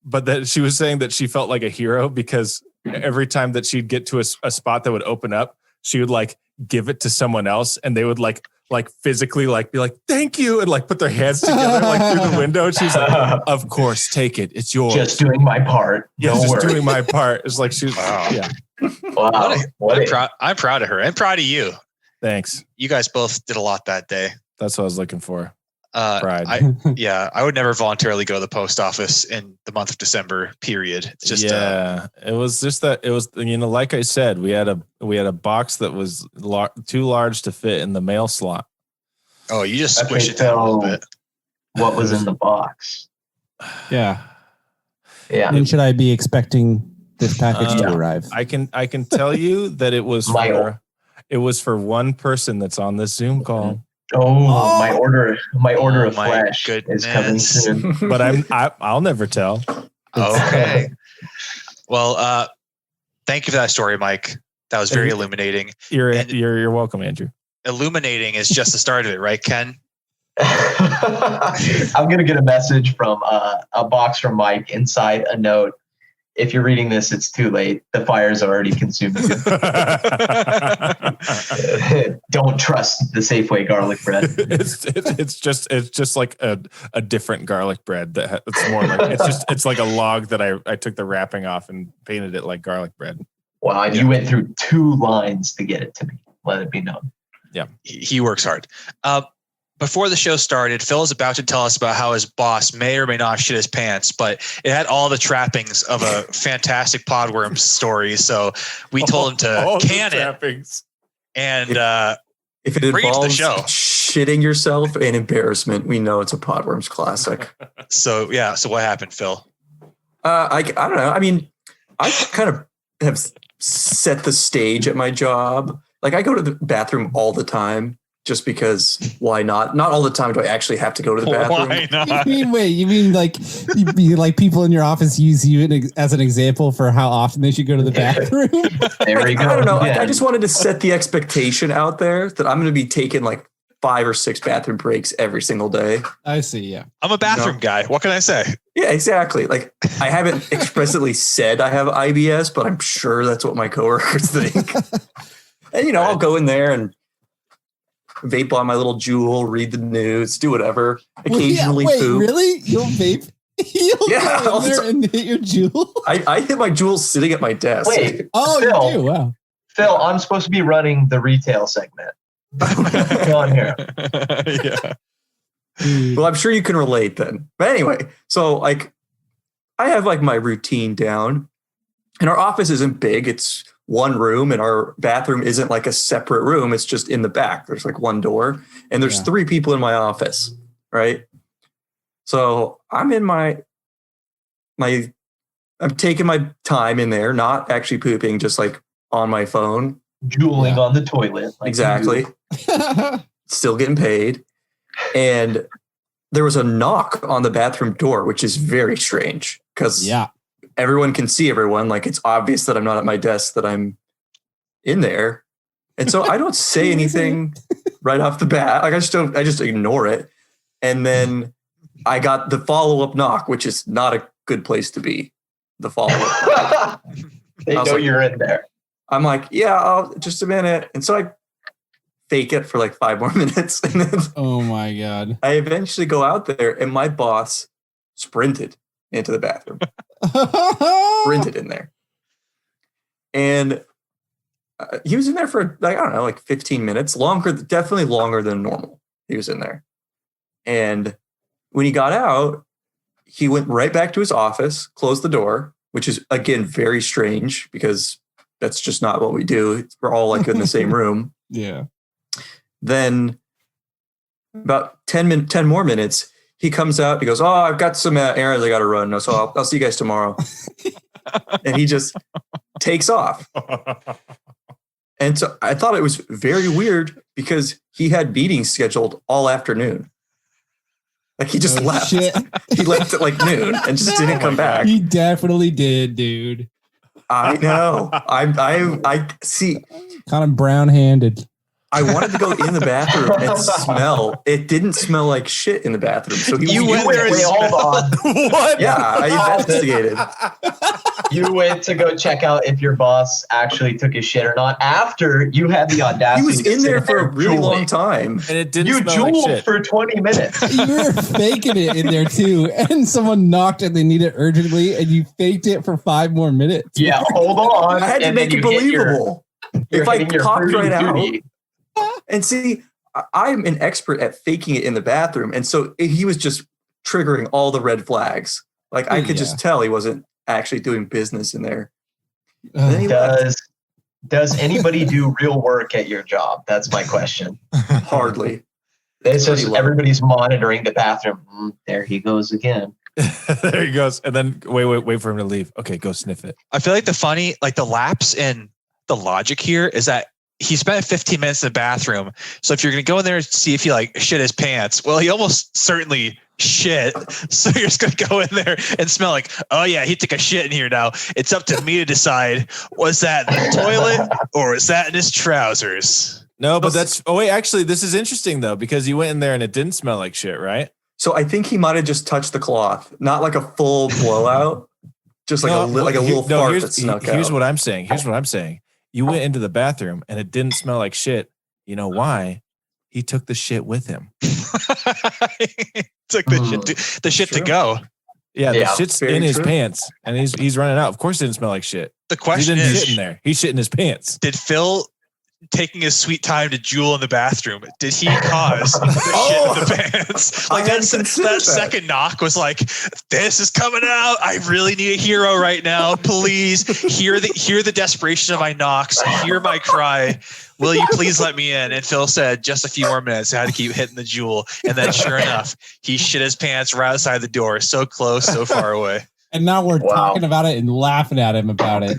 C: But that she was saying that she felt like a hero because every time that she'd get to a spot that would open up, she would like give it to someone else, and they would like like physically like be like, thank you, and like put their hands together like through the window. And she's like, of course, take it. It's yours.
E: Just doing my part.
C: Yeah,
E: No
C: just
E: worries.
C: doing my part. It's like she's
A: Wow.
C: yeah.
E: Wow.
A: I'm proud of her and proud of you.
C: Thanks.
A: You guys both did a lot that day.
C: That's what I was looking for.
A: Uh,
C: Pride.
A: I would never voluntarily go to the post office in the month of December. Period. It's just
C: it was just that it was, you know, like I said, we had a box that was too large to fit in the mail slot.
A: oh, you just
E: Okay,
A: squish it down a little
E: so-
A: bit.
E: What was in the box?
D: Yeah.
E: Yeah.
D: When should I be expecting this package to
C: Yeah.
D: arrive?
C: I can tell you that it was for one person that's on this Zoom call.
E: Oh, my order
A: Oh,
E: of
A: my
E: flesh is coming
A: goodness.
E: soon.
C: But I'll never tell.
A: Okay. Well, thank you for that story, Mike. That was very illuminating.
C: You're welcome, Andrew.
A: Illuminating is just the start of it, right, Ken?
E: I'm gonna get a message from a box from Mike inside a note. If you're reading this, it's too late. The fire's already consumed you. Don't trust the Safeway garlic bread.
C: it's just like a different garlic bread that it's more like it's like a log that I took the wrapping off and painted it like garlic bread.
E: Wow, and you went through 2 lines to get it to me. Let it be known.
A: He works hard. Before the show started, Phil is about to tell us about how his boss may or may not shit his pants, but it had all the trappings of a fantastic Podworms story. So we told him to can it. And
F: If it
A: Bring it to the
F: involves
A: show.
F: shitting yourself and embarrassment, we know it's a Podworms classic.
A: so what happened, Phil?
F: I don't know. I mean, I kind of have set the stage at my job. Like I go to the bathroom all the time just because why not? Not all the time do I actually have to go to the bathroom.
A: Why not?
D: You mean like people in your office use you as an example for how often they should go to the bathroom?
E: There we go.
F: I don't know.
E: again.
F: I just wanted to set the expectation out there that I'm going to be taking like 5 or 6 bathroom breaks every single day.
D: I see. Yeah.
A: I'm a bathroom guy. What can I say?
F: Yeah, exactly. Like I haven't explicitly said I have IBS, but I'm sure that's what my coworkers think. And you know, I'll go in there and vape on my little Juul, read the news, do whatever. Occasionally
D: Wait,
F: poop.
D: really? You'll vape? You'll
F: Yeah,
D: go
F: all
D: in
F: the
D: there
F: time.
D: and hit your jewel?
F: I hit my Juul sitting at my desk.
E: Wait,
D: Oh,
E: Phil.
D: you do? Wow.
E: Phil, I'm supposed to be running the retail segment. Come on here.
A: Yeah.
D: Dude.
F: Well, I'm sure you can relate then. But anyway, so like I have like my routine down, and our office isn't big. It's one room, and our bathroom isn't like a separate room. It's just in the back. There's like one door, and there's 3 people in my office, right? So I'm in I'm taking my time in there, not actually pooping, just like on my phone.
E: Juuling on the toilet. like you
F: Exactly.
E: do.
F: Still getting paid. And there was a knock on the bathroom door, which is very strange because
D: Yeah.
F: everyone can see everyone. Like it's obvious that I'm not at my desk, that I'm in there. And so I don't say anything right off the bat. Like I just ignore it. And then I got the follow-up knock, which is not a good place to be. The follow-up.
E: They
F: I was
E: know
F: like-
E: you're in there.
F: I'm like, yeah, just a minute. And so I fake it for like 5 more minutes. And then
D: Oh my God.
F: I eventually go out there, and my boss sprinted into the bathroom, sprinted in there. And he was in there for like, I don't know, like 15 minutes, definitely longer than normal. He was in there. And when he got out, he went right back to his office, closed the door, which is again, very strange because that's just not what we do. We're all like in the same room.
D: Yeah.
F: Then about 10 more minutes, he comes out. He goes, "Oh, I've got some errands I got to run. So I'll see you guys tomorrow." And he just takes off. And so I thought it was very weird because he had meetings scheduled all afternoon. Like he just
D: Oh,
F: left.
D: shit.
F: He left at like noon and just didn't come back.
D: He definitely did, dude.
F: I know. I see.
D: Kind of brown handed.
F: I wanted to go in the bathroom and smell. It didn't smell like shit in the bathroom. So
A: You went there and
E: wait, hold on.
C: What?
F: yeah, I investigated.
E: You went to go check out if your boss actually took his shit or not after you had the
F: He
E: audacity.
F: was
E: to
F: in
E: sit
F: there for a really
E: juuling.
F: long time.
C: And it didn't
E: You
C: smell like
E: jeweled
C: shit.
E: for 20 minutes.
D: You were faking it in there too, and someone knocked and they need it urgently, and you faked it for 5 more minutes.
E: Yeah, hold on.
F: I had to
E: And
F: make
E: then
F: it
E: you hit your-
F: believable.
E: you're
F: If I
E: hitting your
F: popped
E: fruity
F: right out,
E: duty.
F: and see, I'm an expert at faking it in the bathroom, and so he was just triggering all the red flags. Like I could just tell he wasn't actually doing business in there. And then he left.
E: Does anybody do real work at your job? That's my question.
F: Hardly.
E: It's
F: Pretty
E: just
F: low.
E: everybody's monitoring the bathroom. There he goes again.
C: There he goes. And then wait for him to leave. Okay, go sniff it.
A: I feel like the lapse in the logic here is that he spent 15 minutes in the bathroom. So if you're going to go in there and see if he like shit his pants, well, he almost certainly shit. So you're just going to go in there and smell like, oh yeah, he took a shit in here now. It's up to me to decide, was that in the toilet or was that in his trousers?
C: No, but actually, this is interesting though, because you went in there and it didn't smell like shit, right?
F: So I think he might have just touched the cloth, not like a full blowout, just like a little fart that snuck out.
C: Here's what I'm saying. You went into the bathroom and it didn't smell like shit. You know why? He took the shit with him.
A: Took the shit to go.
C: Yeah, the
E: Yeah,
C: shit's
F: very
C: in his
F: true.
C: pants and he's running out. Of course it didn't smell like shit.
A: The
C: He
A: question
C: didn't
A: is,
C: shit in there. He shit in his pants.
A: did Phil taking his sweet time to jewel in the bathroom, did he cause the shit in the pants? Like
F: I hadn't considered
A: that
F: that.
A: second knock was like, this is coming out. I really need a hero right now. Please hear the desperation of my knocks. Hear my cry. Will you please let me in? And Phil said, just a few more minutes. I had to keep hitting the jewel. And then sure enough, he shit his pants right outside the door. So close, so far away.
D: And now we're
E: Wow.
D: talking about it and laughing at him about it.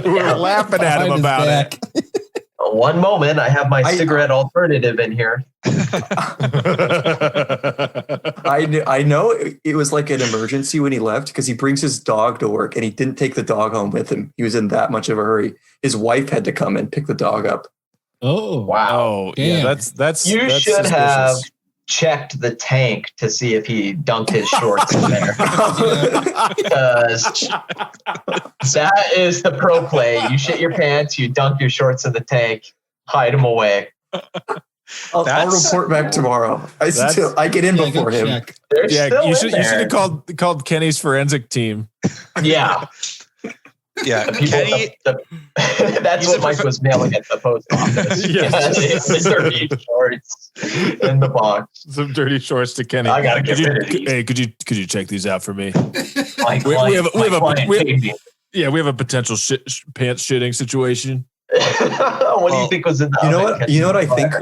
C: We're laughing at him
D: Behind his
C: about
D: back.
C: it.
E: One moment, I have my cigarette alternative in here.
F: I know it was like an emergency when he left because he brings his dog to work and he didn't take the dog home with him. He was in that much of a hurry. His wife had to come and pick the dog up.
D: Oh,
E: Wow.
C: Oh, yeah,
D: Damn.
C: that's
E: You
C: that's
E: should have
C: suspicious.
E: checked the tank to see if he dunked his shorts in there. Because that is the pro play. You shit your pants, you dunk your shorts in the tank, hide them away.
F: I'll
A: That's-
F: report back tomorrow. I get in
D: Yeah,
F: before
D: good
F: him.
D: check.
E: They're
C: Yeah,
E: still
C: you should
E: in
C: have
E: there.
C: called Kenny's forensic team.
E: Yeah.
A: Yeah,
E: The people,
A: Kenny.
E: that's
A: He's
E: what
A: a
E: Mike was mailing at the post office.
C: Yes.
E: The dirty shorts in the box.
C: Some dirty shorts to Kenny.
E: I gotta get rid of these.
C: Hey, could you check these out for me?
E: My
C: We
E: client,
C: have a-
E: my client
C: we-
E: paid me.
C: Yeah, we have a potential pants shitting situation.
E: What do you think was in the
F: You know
E: oven?
F: what? You know what I think?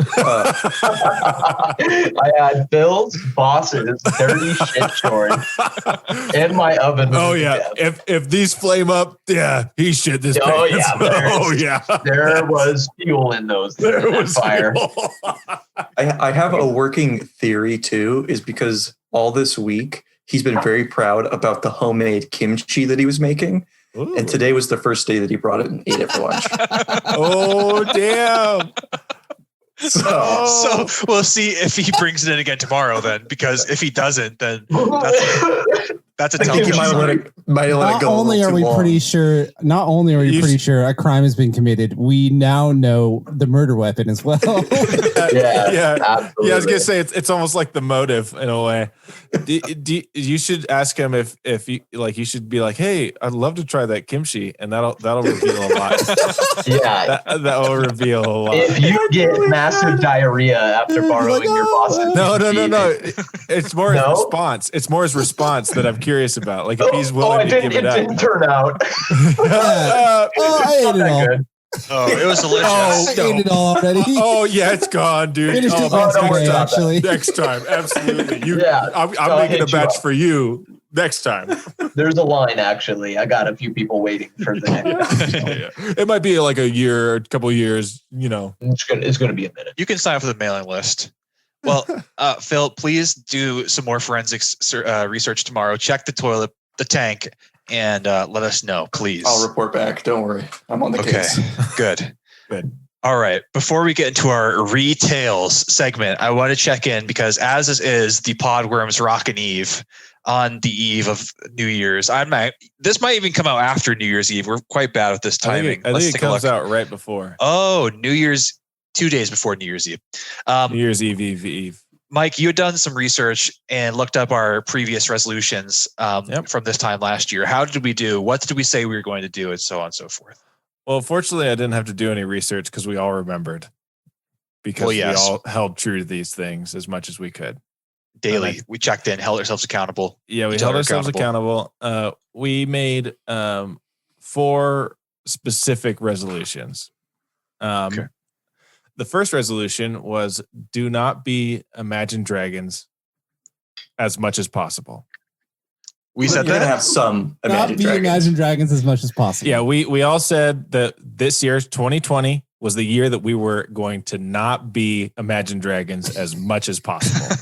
E: I had Bill's boss's dirty shit shorts in my oven.
C: Oh yeah, if these flame up, yeah, he shit this
E: Oh,
C: pants.
E: yeah, there's-
C: Oh yeah,
E: There was fuel in those.
C: there
E: in that
C: was
E: fire.
F: I have a working theory too, is because all this week he's been very proud about the homemade kimchi that he was making.
C: Ooh.
F: And today was the first day that he brought it and ate it for lunch.
C: Oh damn!
F: So
A: So we'll see if he brings it in again tomorrow. Then, because if he doesn't, then that's a
F: I think he
A: telltale
F: might
A: sign.
F: let it
D: Not
F: go. a
D: only
F: little
D: are
F: too
D: we
F: long.
D: pretty sure, not only are we
C: You
D: pretty sure a crime has been committed, we now know the murder weapon as well.
E: Yeah,
C: yeah.
E: absolutely.
C: Yeah, I was gonna say it's almost like the motive in a way. You should ask him if you like. You should be like, "Hey, I'd love to try that kimchi," and that'll reveal a lot.
E: Yeah.
C: that will reveal a lot.
E: If you get massive diarrhea after borrowing your boss's
C: No.
E: kimchi,
C: It's more his
E: No?
C: response. It's more his response that I'm curious about. Like if he's willing
E: it
C: to
E: didn't,
C: give it
E: it
C: up.
E: didn't turn out.
C: Uh,
D: Oh, I ate
E: Not
D: it
E: that
D: all.
E: good.
A: Oh, it was delicious.
C: Oh,
D: I ate it all already.
C: oh yeah, it's gone, dude.
D: Finished
C: Oh,
D: it
C: man,
D: yesterday,
E: worry about that.
D: actually.
C: next time, absolutely.
E: Yeah,
C: I'm
E: I'll
C: making a
E: hit you
C: batch
E: up.
C: for you next time.
E: There's a line, actually. I got a few people waiting for the next episode.
C: It might be like a year, or a couple of years. You know.
E: It's gonna be a minute.
A: You can sign up for the mailing list. Well, Phil, please do some more forensics research tomorrow. Check the toilet, the tank, and let us know, please.
F: I'll report back. Don't worry. I'm on the
A: Okay,
F: case.
A: good.
C: Good.
A: All right. Before we get into our retails segment, I want to check in because as this is the Podworms Rockin' Eve on the eve of New Year's, this might even come out after New Year's Eve. We're quite bad with this timing.
C: I think it comes out right before.
A: Oh, New Year's, 2 days before New Year's Eve.
C: New Year's Eve.
A: Mike, you had done some research and looked up our previous resolutions from this time last year. How did we do? What did we say we were going to do, and so on and so forth?
C: Well, fortunately, I didn't have to do any research because we all remembered. Because we all held true to these things as much as we could.
A: Daily, we checked in, held ourselves accountable.
C: Yeah, we held ourselves accountable. We made 4 specific resolutions.
A: Okay.
C: The first resolution was do not be Imagine Dragons as much as possible.
A: We said
F: You're
A: that.
F: gonna have some
D: Not be Imagine Dragons as much as possible.
C: Yeah, we all said that this year, 2020, was the year that we were going to not be Imagine Dragons as much as possible.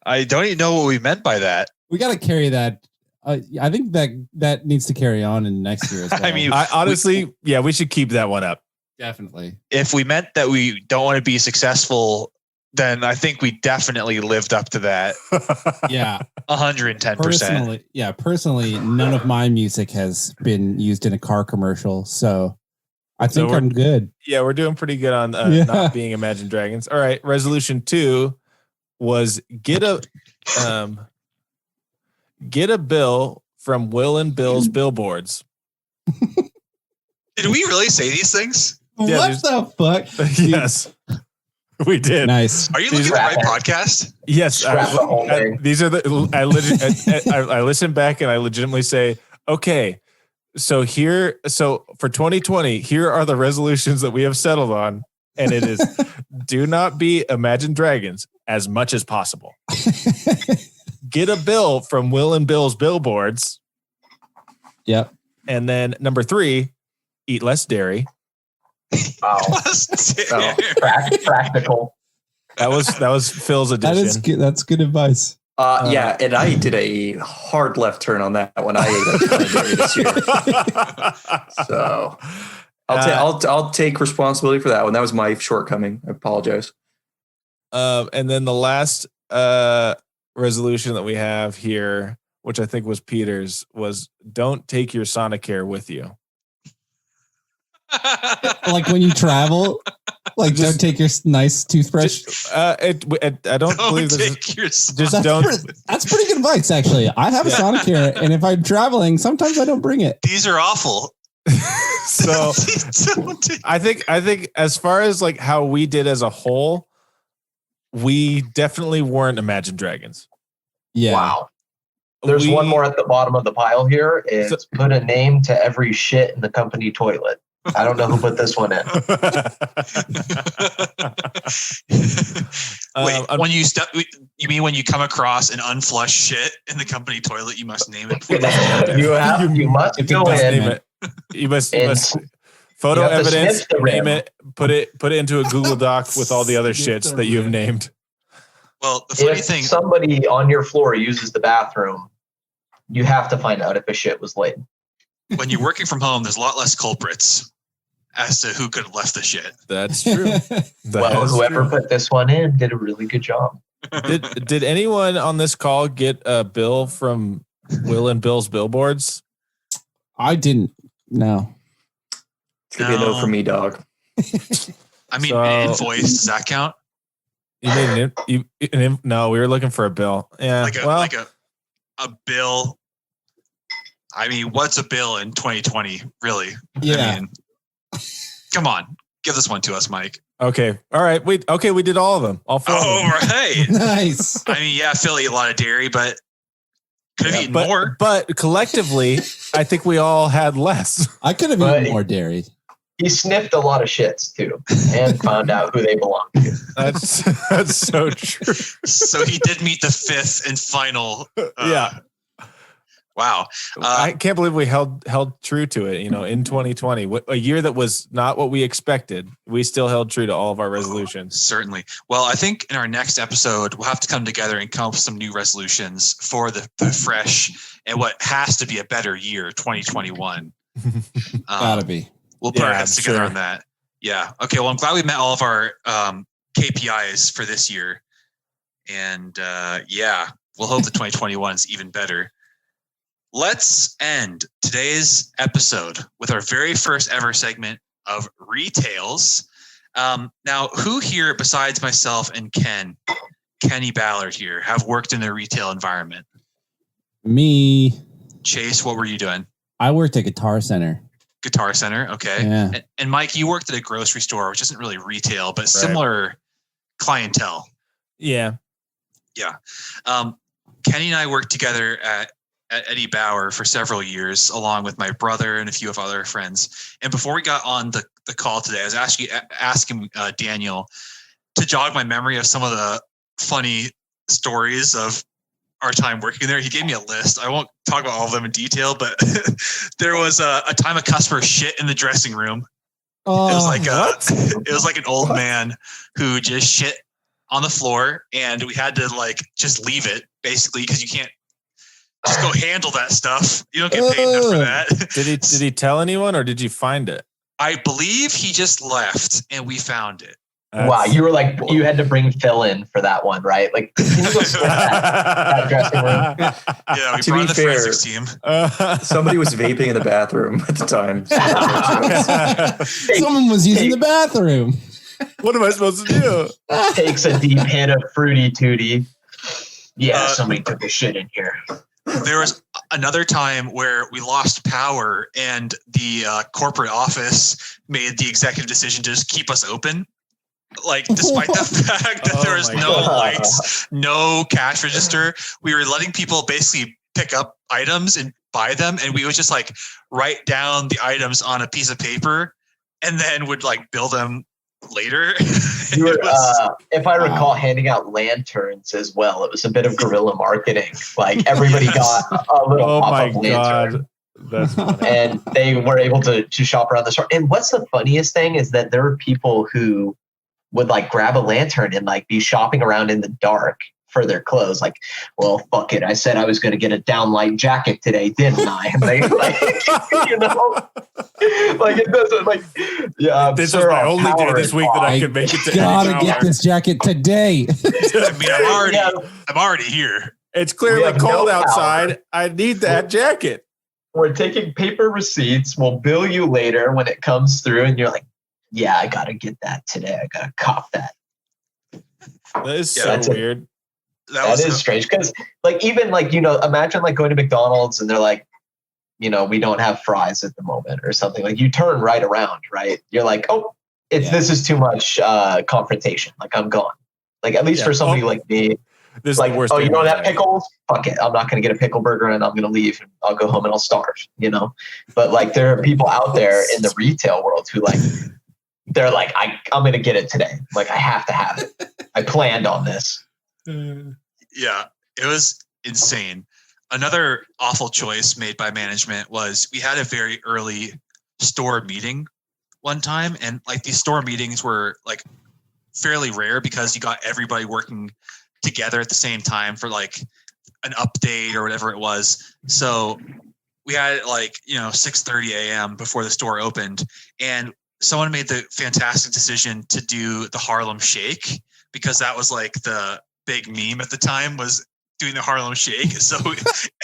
A: I don't even know what we meant by that.
D: We got to carry that. I think that needs to carry on in next year as well.
A: I mean,
C: I honestly, we should keep that one up.
D: definitely.
A: If we meant that we don't want to be successful, then I think we definitely lived up to that
D: Yeah.
A: 110%.
D: Personally, none of my music has been used in a car commercial. So I think I'm good.
C: Yeah, we're doing pretty good on not being Imagine Dragons. All right. Resolution 2 was get a bill from Will and Bill's Billboards.
A: Did we really say these things?
C: Yeah,
D: What the fuck?
C: Yes, we did.
D: Nice.
A: Are you looking at the right podcast?
C: Yes,
E: Scrap the whole thing.
C: these are the. I listen back and I legitimately say, okay, so for 2020, here are the resolutions that we have settled on, and it is do not be Imagine Dragons as much as possible. Get a bill from Will and Bill's Billboards.
D: Yep.
C: And then number 3, eat less dairy.
E: Wow.
F: Oh.
E: Practical.
C: That was Phil's
D: That
C: edition.
D: is good. That's good advice.
F: Yeah, and I did a hard left turn on that when I ate a ton of dairy this year. So I'll take responsibility for that one. That was my shortcoming. I apologize.
C: And then the last resolution that we have here, which I think was Peter's, was don't take your Sonicare with you.
D: Like when you travel, like don't take your nice toothbrush.
C: I don't believe this. Just don't.
D: That's pretty good advice, actually. I have a Sonicare, and if I'm traveling, sometimes I don't bring it.
A: These are awful.
C: So I think as far as like how we did as a whole, we definitely weren't Imagine Dragons.
D: Yeah.
E: Wow. There's one more at the bottom of the pile here. It's put a name to every shit in the company toilet. I don't know who put this one in.
A: Wait, when you mean when you come across an unflushed shit in the company toilet, you must name it.
E: You must go in.
C: You must
E: you
C: photo
E: have to
C: evidence,
E: sniff the
C: name
E: rim.
C: it, put it into a Google Doc with all the other shits that you have named.
A: Well, the funny
E: If
A: thing,
E: somebody on your floor uses the bathroom, you have to find out if a shit was laid.
A: when you're working from home, there's a lot less culprits as to who could have left the shit.
C: That's true.
E: Well, whoever put this one in did a really good job.
C: Did anyone on this call get a bill from Will and Bill's Billboards?
D: I didn't. No.
F: It's gonna be a no for me, dog.
A: I mean,
C: So-
A: an invoice, does that count?
C: You made no, we were looking for a bill. Yeah.
A: Like a bill. I mean, what's a bill in 2020, really?
D: Yeah.
A: I mean, come on, give this one to us, Mike.
C: Okay. All right. We did all of them. All 4 of them.
A: Oh, right.
D: Nice.
A: I mean, yeah, Phil ate a lot of dairy, but could have eaten more.
C: But collectively, I think we all had less.
D: I could have eaten more dairy.
E: He sniffed a lot of shits too, and found out who they belong to.
C: That's so true.
A: So he did meet the 5th and final.
C: Yeah.
A: Wow.
C: I can't believe we held true to it. In 2020, a year that was not what we expected, we still held true to all of our resolutions.
A: Certainly. Well, I think in our next episode, we'll have to come together and come up with some new resolutions for the fresh and what has to be a better year, 2021.
D: Gotta be.
A: We'll put our
C: Yeah,
A: heads together
C: sure.
A: on that. Yeah. Okay. Well, I'm glad we met all of our KPIs for this year. And we'll hope the 2021 is even better. Let's end today's episode with our very first ever segment of Retails. Now, who here besides myself and Kenny Ballard here, have worked in a retail environment?
D: Me.
A: Chase, what were you doing?
D: I worked at Guitar Center.
A: Guitar Center. Okay.
D: Yeah.
A: And Mike, you worked at a grocery store, which isn't really retail, but similar clientele.
C: Yeah.
A: Yeah. Kenny and I worked together at Eddie Bauer for several years, along with my brother and a few of other friends. And before we got on the call today, I was actually asking Daniel to jog my memory of some of the funny stories of our time working there. He gave me a list. I won't talk about all of them in detail, but there was a time a customer shit in the dressing room. It was like an old man who just shit on the floor, and we had to like just leave it basically because you can't just go handle that stuff. You don't get paid enough for that.
C: Did he tell anyone, or did you find it?
A: I believe he just left and we found it.
E: Wow, you were like, you had to bring Phil in for that one, right? Like, can you go split that dressing room?
A: Yeah, we
F: To
A: brought
F: be
A: the
F: fair,
A: forensics team.
F: Somebody was vaping in the bathroom at the time.
D: Someone was using the bathroom.
C: What am I supposed to do?
E: Takes a deep hit of Fruity Tooty. Yeah, somebody took a shit in here.
A: There was another time where we lost power and the corporate office made the executive decision to just keep us open. Like, despite the fact that there was no lights, no cash register, we were letting people basically pick up items and buy them. And we would just like write down the items on a piece of paper and then would like bill them later.
E: You were, if I recall, handing out lanterns as well. It was a bit of guerrilla marketing. Like, everybody got a little pop-up lantern.
C: That's funny.
E: And they were able to shop around the store. And what's the funniest thing is that there were people who would like grab a lantern and like be shopping around in the dark for their clothes. Like, well, fuck it. I said I was going to get a downlight jacket today, didn't I? And they like, you know, like it doesn't like, yeah.
C: This is my only day this week that I could make it to
D: Gotta
C: Eddie
D: get
C: Bauer.
D: this jacket today.
A: I mean, I'm already here.
C: It's
E: We
C: clearly
E: have
C: cold
E: no power.
C: outside. I need that jacket.
E: We're taking paper receipts. We'll bill you later when it comes through. And you're like, yeah, I got to get that today. I got to cop that.
C: That is
A: Yeah,
C: so
E: that's it.
C: weird.
E: That is strange. Because like, even like, you know, imagine like going to McDonald's and they're like, you know, we don't have fries at the moment or something. Like, you turn right around, right? You're like, oh, this is too much confrontation. Like, I'm gone. Like, at least for somebody like me,
C: This
E: like,
C: is the worst.
E: oh,
C: day
E: you
C: of
E: don't
C: my
E: have
C: life.
E: pickles? Fuck it. I'm not going to get a pickle burger and I'm going to leave. And I'll go home and I'll starve, you know? But like, there are people out there in the retail world who like, they're like, I'm going to get it today. Like, I have to have it. I planned on this.
A: Yeah, it was insane. Another awful choice made by management was we had a very early store meeting one time. And like, these store meetings were like fairly rare because you got everybody working together at the same time for like an update or whatever it was. So we had like, 6:30 a.m. before the store opened, and someone made the fantastic decision to do the Harlem Shake because that was like the big meme at the time, was doing the Harlem Shake. So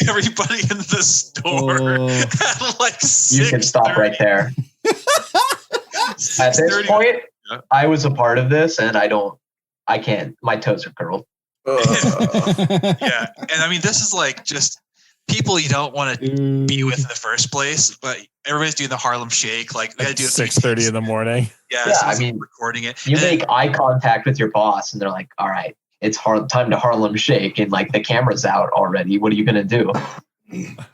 A: everybody in the store had like
E: You can stop
A: 6:30
E: right there. At this
A: 6:30
E: point,
A: Yeah.
E: I was a part of this and I can't, my toes are curled.
A: Yeah, and I mean, this is like just people you don't want to be with in the first place, but everybody's doing the Harlem Shake. Like, we had to do
C: 6:30 in the morning.
E: Yeah,
A: someone's
E: I mean,
A: recording it.
E: You
A: And then-
E: make eye contact with your boss and they're like, all right, it's time to Harlem Shake. And like, the camera's out already. What are you going to do?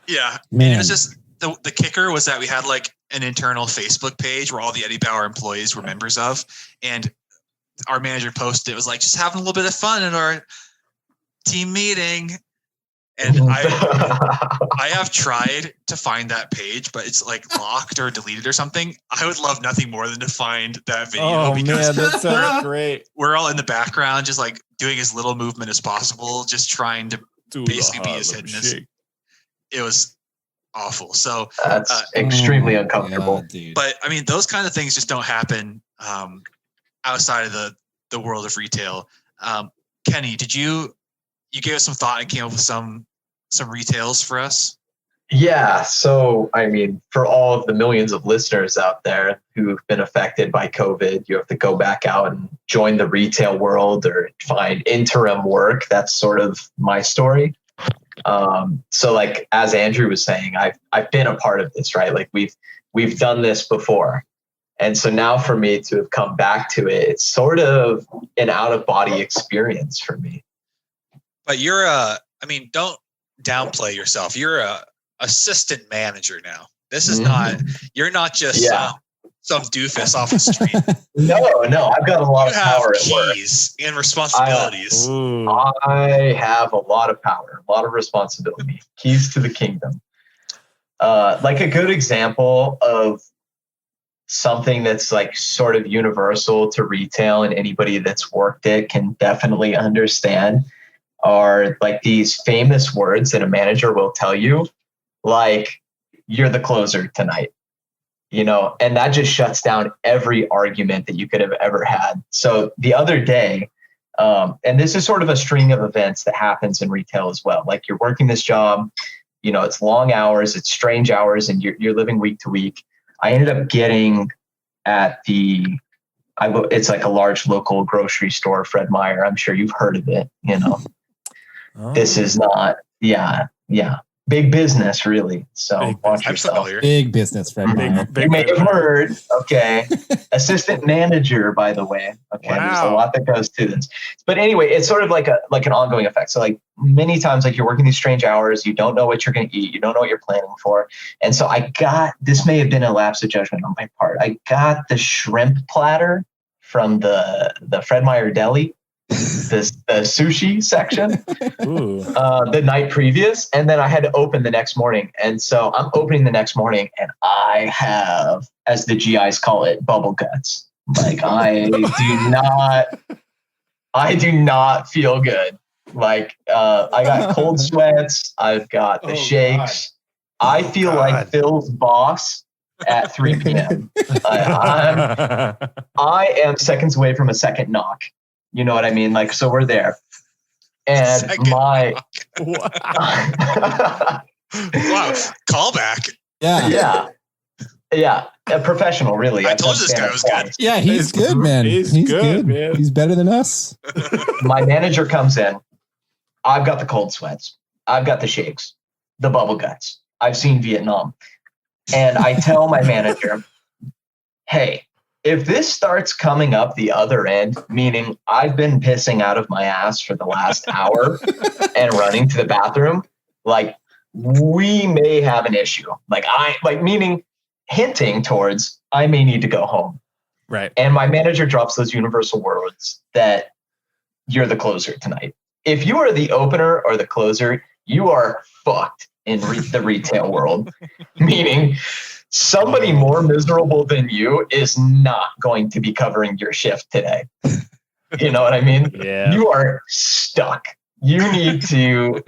A: yeah,
D: Man.
A: it was just the kicker was that we had like an internal Facebook page where all the Eddie Bauer employees were members of, and our manager posted it was like, just having a little bit of fun at our team meeting. And I have tried to find that page, but it's like locked or deleted or something. I would love nothing more than to find that video
C: Oh
A: because
C: man, that sounds great.
A: we're all in the background, just like doing as little movement as possible, just trying to.
C: Do
A: Basically
C: the
A: be as
C: Harlem
A: hidden as-
C: Shake.
A: It was awful. So,
E: That's extremely uncomfortable.
D: God, dude.
A: but I mean, those kind of things just don't happen outside of the world of retail. Kenny, you gave us some thought and came up with some retails for us?
E: Yeah. So, I mean, for all of the millions of listeners out there who've been affected by COVID, you have to go back out and join the retail world or find interim work. That's sort of my story. So like, as Andrew was saying, I've been a part of this, right? Like we've done this before. And so now for me to have come back to it, it's sort of an out of body experience for me.
A: But don't downplay yourself. You're a assistant manager now. This is you're not just some doofus off the street.
E: No, I've got a lot of power at work.
A: Keys and responsibilities.
E: I have a lot of power, a lot of responsibility, keys to the kingdom. Like a good example of something that's like sort of universal to retail and anybody that's worked it can definitely understand are like these famous words that a manager will tell you, like, you're the closer tonight, and that just shuts down every argument that you could have ever had. So the other day, and this is sort of a string of events that happens in retail as well. Like you're working this job, it's long hours, it's strange hours, and you're living week to week. I ended up getting at it's like a large local grocery store, Fred Meyer. I'm sure you've heard of it, This is not, big business, really. So watch yourself.
D: Big business, Fred Meyer.
E: You may have heard, okay. Assistant manager, by the way. Okay, wow. There's a lot that goes to this. But anyway, it's sort of like an ongoing effect. So like many times, like you're working these strange hours, you don't know what you're going to eat, you don't know what you're planning for. And so this may have been a lapse of judgment on my part. I got the shrimp platter from the Fred Meyer Deli. The sushi section the night previous, and then I had to open the next morning. And so I'm opening the next morning and I have, as the GIs call it, bubble guts. Like I do not feel good. Like I got cold sweats, I've got the shakes. God. I feel like Phil's boss at 3 p.m. I am seconds away from a second knock. You know what I mean? Like, so we're there. And wow,
A: callback.
D: Yeah.
E: A professional, really.
A: I told you this guy was good.
D: Yeah, he's good, man. He's good, man. He's better than us.
E: My manager comes in. I've got the cold sweats. I've got the shakes, the bubble guts. I've seen Vietnam. And I tell my manager, hey, if this starts coming up the other end, meaning I've been pissing out of my ass for the last hour and running to the bathroom, like we may have an issue. Meaning hinting towards I may need to go home.
C: Right.
E: And my manager drops those universal words that you're the closer tonight. If you are the opener or the closer, you are fucked in the retail world, meaning somebody more miserable than you is not going to be covering your shift today. You know what I mean?
C: Yeah.
E: You are stuck. You need to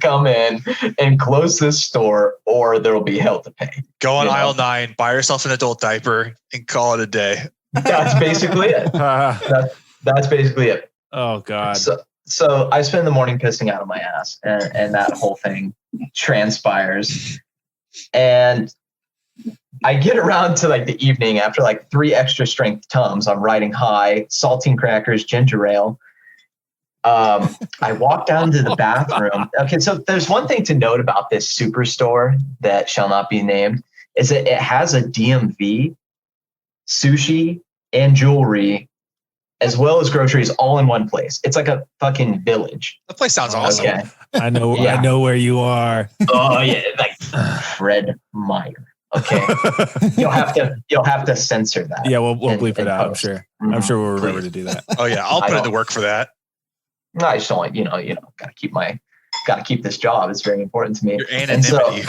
E: come in and close this store or there'll be hell to pay.
A: Go on aisle 9, buy yourself an adult diaper and call it a day.
E: That's basically it. That's basically it.
C: Oh God.
E: So I spend the morning pissing out of my ass and that whole thing transpires. And I get around to like the evening after like 3 extra strength Tums. I'm riding high, saltine crackers, ginger ale. I walk down to the bathroom. Okay, so there's one thing to note about this superstore that shall not be named is that it has a DMV, sushi, and jewelry, as well as groceries all in one place. It's like a fucking village.
A: The place sounds awesome.
E: Okay.
C: I know where you are.
E: Oh yeah, like Fred Meyer. Okay. You'll have to censor that.
C: Yeah, we'll bleep it out,
E: post.
C: I'm sure. I'm sure we'll remember to do that.
A: Oh yeah, I'll put in the work for that.
E: No, I just don't gotta keep this job. It's very important to me.
A: Your anonymity.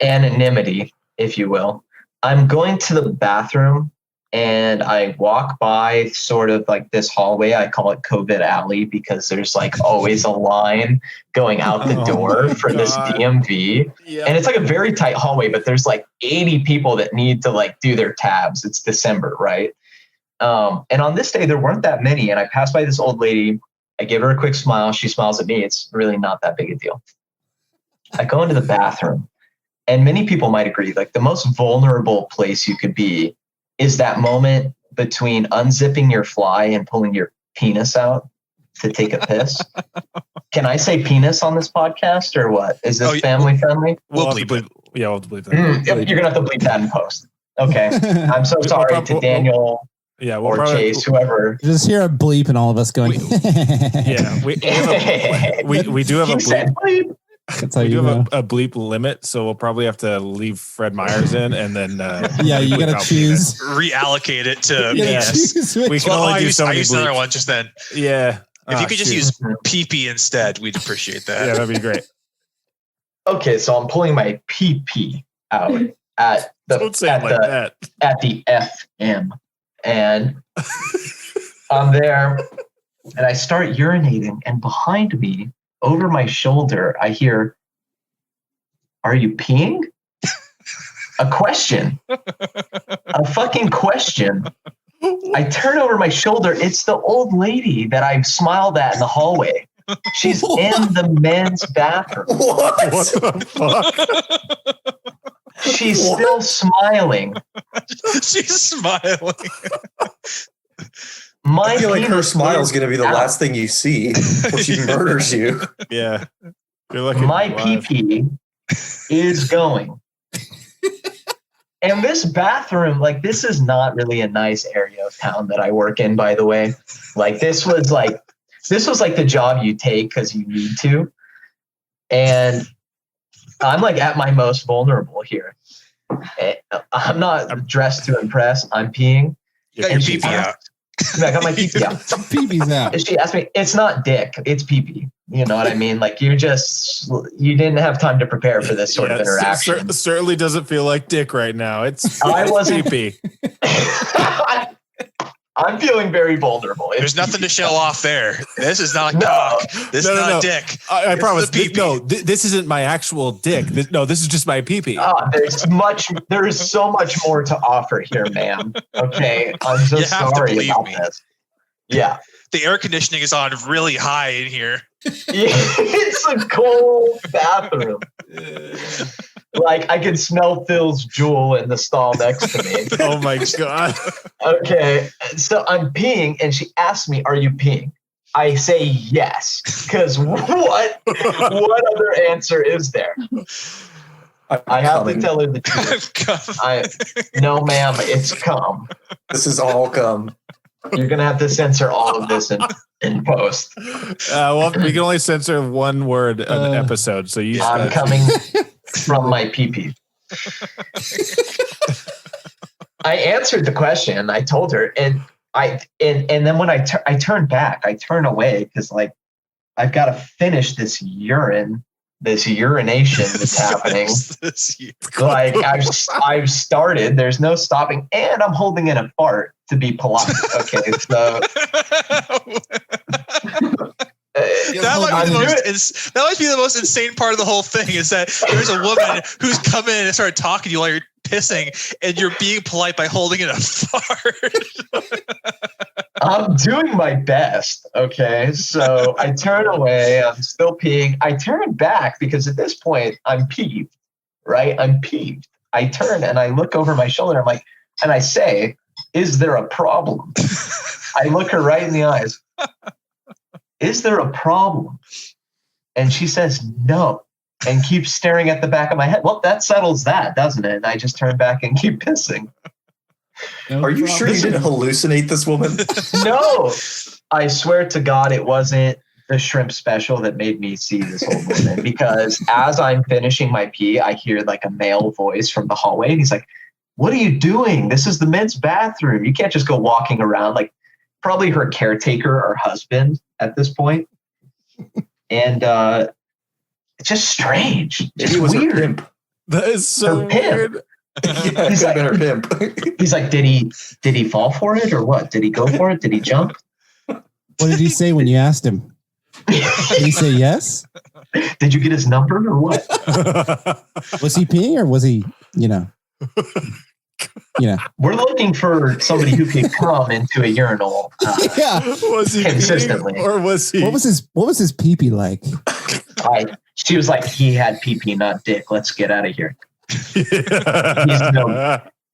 E: Anonymity, if you will. I'm going to the bathroom and I walk by sort of like this hallway. I call it COVID Alley because there's like always a line going out the
C: Oh
E: door
C: my
E: for this
C: God.
E: DMV.
C: Yeah.
E: And it's like a very tight hallway, but there's like 80 people that need to like do their tabs. It's December, right? And on this day, there weren't that many. And I passed by this old lady. I give her a quick smile. She smiles at me. It's really not that big a deal. I go into the bathroom, and many people might agree, like the most vulnerable place you could be is that moment between unzipping your fly and pulling your penis out to take a piss. Can I say penis on this podcast or what? Is this family friendly?
A: We'll
C: have to
A: bleep it.
C: Yeah, we'll bleep that.
E: You're going to have to bleep that in post. Okay. I'm so sorry to Daniel
C: Yeah, we'll
E: or
C: probably,
E: Chase, whoever.
D: Just hear a bleep and all of us going.
C: yeah, we do have a
E: He said
C: bleep.
E: bleep.
D: That's how
C: We do
D: you know.
C: have a bleep limit, so we'll probably have to leave Fred Myers in, and then
D: Yeah, you
C: bleep
D: gotta
C: out
D: choose.
A: Reallocate it to
D: You gotta
C: Yes.
D: choose which
C: We can
A: Well,
C: only
A: I
C: do
A: used,
C: so
A: I
C: many
A: used another
C: bleeps.
A: one just then.
C: Yeah.
A: If you
C: Ah,
A: could just
C: shoot.
A: use pee instead, we'd appreciate that.
C: Yeah, that'd be great.
E: Okay, so I'm pulling my PP out at the
C: Don't say it like that.
E: at the FM, and I'm there, and I start urinating, and behind me, over my shoulder, I hear, "Are you peeing?" A question, a fucking question. I turn over my shoulder. It's the old lady that I smiled at in the hallway. She's in the men's bathroom.
C: What the fuck?
E: She's still smiling.
A: She's smiling.
E: My
F: I feel like her
E: penis
F: smile is going to be the
E: out.
F: last thing you see when she murders you.
C: Yeah. You're lucky.
E: My PP is going. And this bathroom, like, this is not really a nice area of town that I work in, by the way. Like, this was like the job you take because you need to. And I'm like at my most vulnerable here. I'm not dressed to impress. I'm peeing.
A: You got your
E: And she
A: pee out.
E: asked- I got my pee out.
D: Peepee's out.
E: She asked me, it's not dick, it's pee-pee. You know what I mean? Like you didn't have time to prepare for this sort of
C: Yeah,
E: interaction.
C: certainly doesn't feel like dick right now. It's
E: I wasn't-
C: creepy.
E: I'm feeling very vulnerable.
A: There's nothing to show off there. This is not
E: No.
A: cock. This
C: No,
A: is
C: no,
A: not
C: no.
A: dick.
C: I
A: It's
C: promise.
A: the pee-pee.
C: This isn't my actual dick. This is just my pee-pee.
E: There is so much more to offer here, ma'am. Okay. I'm so
A: You have to
E: sorry
A: believe
E: about
A: me.
E: this. Yeah.
A: The air conditioning is on really high in here.
E: It's a cold bathroom. Like I can smell Phil's jewel in the stall next to me.
C: Oh my god.
E: Okay, so I'm peeing, and she asks me, "Are you peeing?" I say yes, because what other answer is there? I have to tell her the truth. No, ma'am, it's cum.
F: This is all cum.
E: You're gonna have to censor all of this in post.
C: Well, we can only censor one word an episode, so you.
E: I'm coming from my pee-pee. I answered the question. I told her, and then when I turn back, I turn away because like I've got to finish this urination that's happening. Like I've started. There's no stopping, and I'm holding in a fart to be polite. Okay, so.
A: That might be the most insane part of the whole thing is that there's a woman who's come in and started talking to you while you're pissing, and you're being polite by holding in a fart.
E: I'm doing my best. Okay, so I turn away. I'm still peeing. I turn back because at this point I'm peeved. Right? I'm peeved. I turn and I look over my shoulder. I'm like, and I say, "Is there a problem?" I look her right in the eyes. Is there a problem? And she says no and keeps staring at the back of my head. Well, that settles that, doesn't it? And I just turn back and keep pissing.
F: Are you sure you didn't hallucinate this woman?
E: No, I swear to God, it wasn't the shrimp special that made me see this old woman, because as I'm finishing my pee, I hear like a male voice from the hallway. And he's like, "What are you doing? This is the men's bathroom. You can't just go walking around." Like probably her caretaker or husband at this point. And it's just strange.
F: Maybe
E: Just
F: it was her
E: weird.
F: pimp.
C: That is so
E: Her pimp.
C: weird.
F: Yeah,
E: He's like-
F: better pimp.
E: He's like, did he fall for it or what? Did he go for it? Did he jump?
D: What did he say when you asked him? Did he say yes?
E: Did you get his number or what?
D: Was he peeing or was he, you know?
E: We're looking for somebody who can come into a urinal.
D: Yeah.
C: Was he
E: Consistently.
C: peeing or was he?
D: What was his pee-pee like?
E: She was like, he had pee-pee, not dick. Let's get out of here.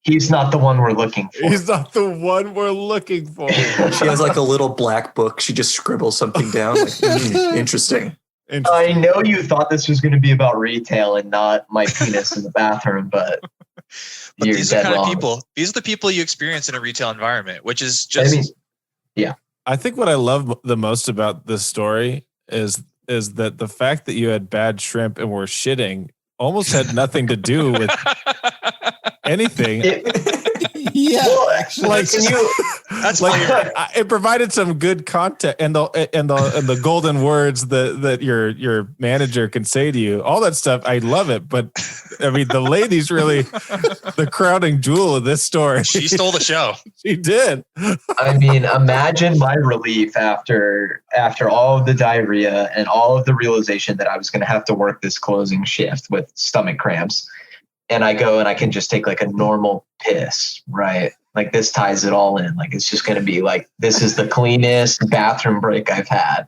E: He's not the one we're looking for.
C: He's not the one we're looking for.
F: She has like a little black book. She just scribbles something down. Like, interesting.
E: I know you thought this was going to be about retail and not my penis in the bathroom, but you're
A: these are
E: dead
A: kind
E: wrong.
A: of people. These are the people you experience in a retail environment, which is
E: I
A: just.
E: mean,
C: I think what I love the most about this story is that the fact that you had bad shrimp and were shitting almost had nothing to do with anything.
D: Yeah.
E: Well,
D: actually.
C: Like
A: That's
C: like
A: flavor.
C: it provided some good content and the golden words that your manager can say to you. All that stuff, I love it. But I mean, the lady's really the crowning jewel of this story.
A: She stole the show.
C: She did.
E: I mean, imagine my relief after all of the diarrhea and all of the realization that I was going to have to work this closing shift with stomach cramps. And I go and I can just take like a normal piss, right? Like this ties it all in. Like it's just going to be like, this is the cleanest bathroom break I've had.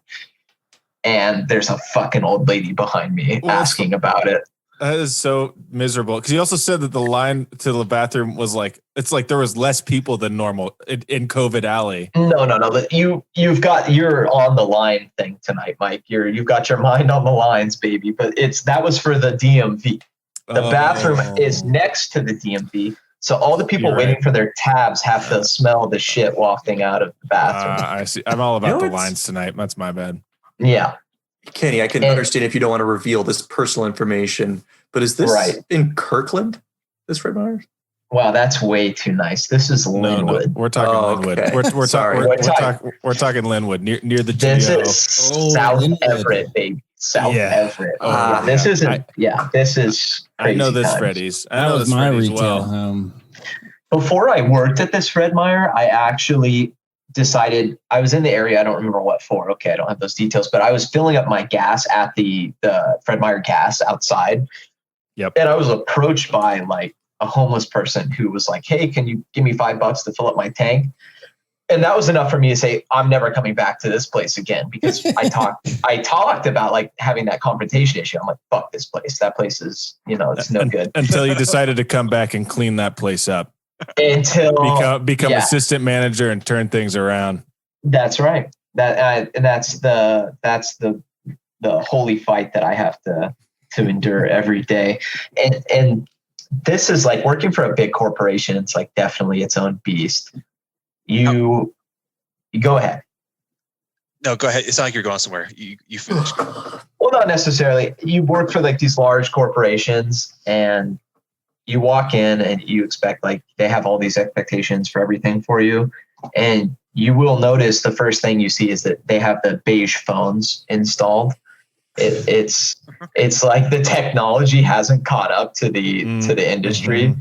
E: And there's a fucking old lady behind me
C: Well,
E: asking about it.
C: That is so miserable. Because you also said that the line to the bathroom was like, it's like there was less people than normal in COVID Alley.
E: No. You're on the line thing tonight, Mike. You've got your mind on the lines, baby. But that was for the DMV. The bathroom is next to the DMV. So all the people
C: You're
E: waiting
C: right.
E: for their tabs have to smell the shit wafting out of the bathroom.
C: I see. I'm all about
F: You know,
C: the
F: it's-
C: lines tonight. That's my bad.
E: Yeah.
F: Kenny, I can
E: And-
F: understand if you don't want to reveal this personal information, but is this
E: Right.
F: in Kirkland? This Fred Meyer's?
E: Wow, that's way too nice. This is
C: No,
E: Linwood.
C: we're talking
F: Oh,
C: Linwood.
F: okay.
C: We're
F: Sorry.
C: we're talking Linwood near the
E: This
C: GO.
E: is
D: Oh,
E: South
D: Linwood.
E: Everett, baby. South
C: Yeah.
E: Everett.
C: Oh,
E: This
C: yeah.
E: isn't. This is.
C: I know
E: crazy
C: this
E: times.
C: Freddy's. I
D: That
C: know
D: was
C: this
D: my
C: Freddy's
D: retail
C: well.
D: home.
E: Before I worked at this Fred Meyer, I actually decided I was in the area. I don't remember what for. Okay, I don't have those details, but I was filling up my gas at the Fred Meyer gas outside.
C: Yep.
E: And I was approached by like a homeless person who was like, "Hey, can you give me $5 to fill up my tank?" And that was enough for me to say, I'm never coming back to this place again, because I talked about like having that confrontation issue. I'm like, fuck this place. That place is, it's no good.
C: Until you decided to come back and clean that place up.
E: Until
C: Become
E: yeah.
C: assistant manager and turn things around.
E: That's right. And that's the holy fight that I have to endure every day. And this is like working for a big corporation. It's like definitely its own beast. You go ahead.
A: No, go ahead. It's not like you're going somewhere. You finished.
E: Well, not necessarily. You work for like these large corporations and you walk in and you expect like they have all these expectations for everything for you. And you will notice the first thing you see is that they have the beige phones installed. It's like the technology hasn't caught up to the industry.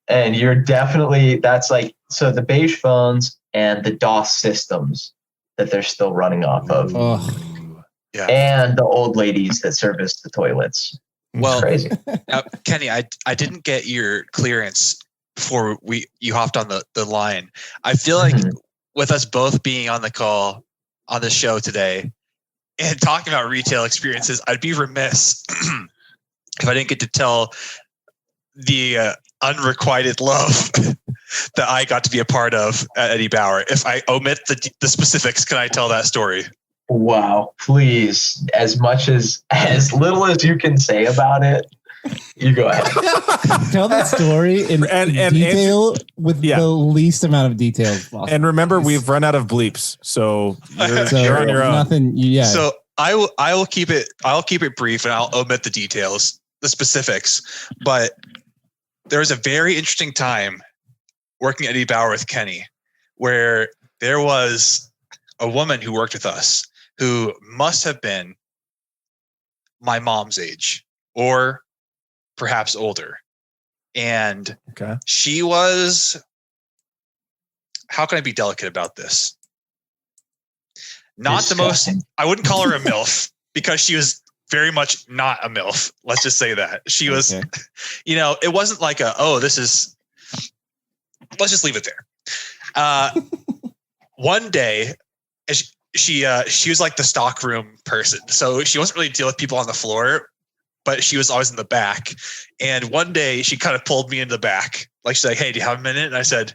E: And you're definitely, that's like, so the beige phones and the DOS systems that they're still running off of.
D: Oh,
A: Yeah.
E: And the old ladies that service the toilets.
A: Well,
E: Crazy.
A: now, Kenny, I didn't get your clearance before you hopped on the line. I feel like with us both being on the call on the show today and talking about retail experiences, I'd be remiss if I didn't get to tell the unrequited love that I got to be a part of at Eddie Bauer. If I omit the specifics, can I tell that story?
E: Wow, please, as little as you can say about it, you go ahead.
D: tell that story in
C: And
D: detail with
C: yeah.
D: the least amount of details possible.
C: And remember, we've run out of bleeps, so you're on your own.
D: Nothing. Yeah.
A: So I will keep it. I'll keep it brief, and I'll omit the details, the specifics. But there was a very interesting time working at Eddie Bauer with Kenny, where there was a woman who worked with us who must have been my mom's age or perhaps older. And
C: Okay.
A: she was, how can I be delicate about this? Not the most,
E: Disgusting.
A: I wouldn't call her a MILF because she was very much not a MILF. Let's just say that. She was,
D: Okay.
A: it wasn't like let's just leave it there. One day, she was like the stockroom person. So she wasn't really dealing with people on the floor, but she was always in the back. And one day she kind of pulled me in the back. Like she's like, "Hey, do you have a minute?" And I said,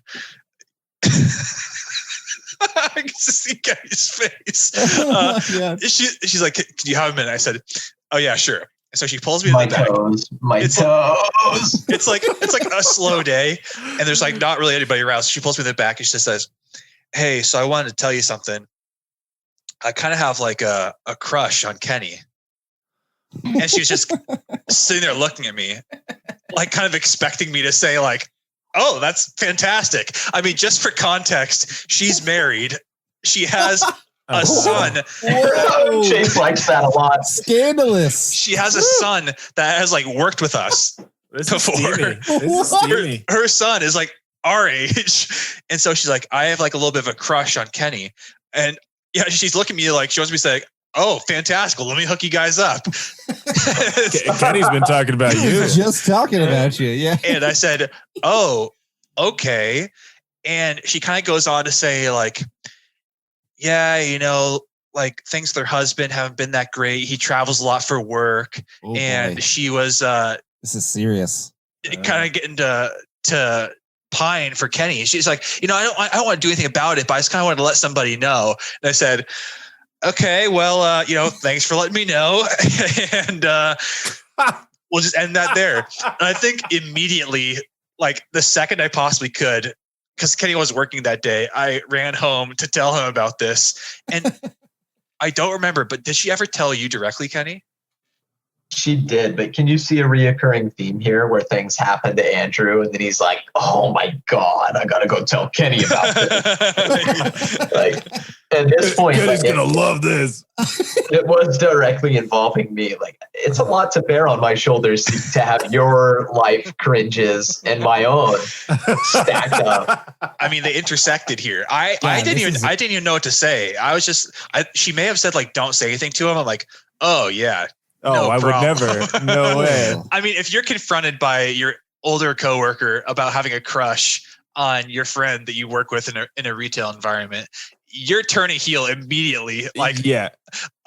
A: I can see Kenny's face.
D: Yeah.
A: She's like, "Do you have a minute?" I said, "Oh yeah, sure." And so she pulls me in
E: My
A: the back.
E: toes. My
A: It's-
E: toes.
A: It's like a slow day, and there's like not really anybody around. So she pulls me in the back and she just says, "Hey, so I wanted to tell you something. I kind of have like a crush on Kenny." And she was just sitting there looking at me, like kind of expecting me to say like, "Oh, that's fantastic." I mean, just for context, she's married. She has a son.
D: Whoa.
E: Chase likes that a lot.
D: Scandalous.
A: She has a son that has like worked with us.
C: This is
A: Before.
C: steamy. This is
D: What?
C: steamy.
A: Her son is like our age. And so she's like, "I have like a little bit of a crush on Kenny." And yeah, she's looking at me like she wants me to say, "Oh, fantastic. Well, let me hook you guys up."
C: Kenny's been talking about
D: He
C: you.
D: was just talking about you. Yeah.
A: And I said, "Oh, okay." And she kind of goes on to say like, "Yeah, like things with her husband haven't been that great. He travels a lot for work."
D: Oh,
A: And
D: boy.
A: she was
D: This is serious.
A: kind of getting to pine for Kenny. She's like, I don't want to do anything about it, but I just kind of wanted to let somebody know. And I said, "Okay, well, thanks for letting me know." And we'll just end that there. And I think immediately, like the second I possibly could, because Kenny was working that day, I ran home to tell him about this. And I don't remember, but did she ever tell you directly, Kenny?
E: She did, but can you see a reoccurring theme here where things happen to Andrew and then he's like, "Oh my God, I gotta go tell Kenny about this." Like at this point,
C: Kenny's
E: like,
C: gonna love this.
E: it was directly involving me. Like it's a lot to bear on my shoulders to have your life cringes and my own stacked up.
A: I mean, they intersected here. I
D: Yeah,
A: didn't
D: this
A: even
D: is-
A: know what to say. I was just she may have said like, "Don't say anything to him." I'm like, "Oh yeah."
C: Oh,
A: No
C: I
A: problem.
C: would never. No way.
A: I mean, if you're confronted by your older coworker about having a crush on your friend that you work with in a retail environment, you're turning heel immediately. Like
C: yeah.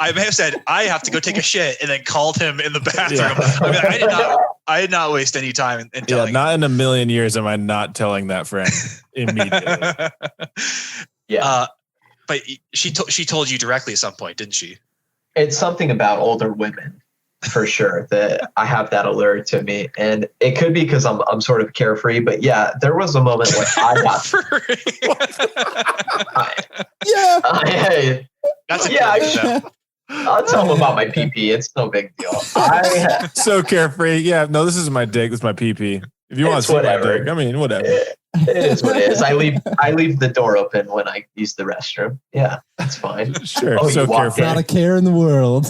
A: I may have said, "I have to go take a shit," and then called him in the bathroom.
C: Yeah.
A: I mean, I did not waste any time in
C: Yeah.
A: telling
C: Not in a million years am I not telling that friend immediately.
E: Yeah.
A: But she told you directly at some point, didn't she?
E: It's something about older women for sure that I have that alert to me. And it could be because I'm sort of carefree, but yeah, there was a moment when I got,
D: Yeah.
A: That's a
E: Yeah,
A: good though.
E: I'll tell them about my PP. It's no big deal. I,
C: So carefree. Yeah. No, this is my dick. This is my PP. If you want to
E: It's
C: see
E: whatever.
C: my dick, I mean, whatever.
E: it is what it is. I leave the door open when I use the restroom. Yeah, that's fine.
C: Sure.
E: Oh,
C: so
E: you walked
C: carefree.
D: Not a care in the world.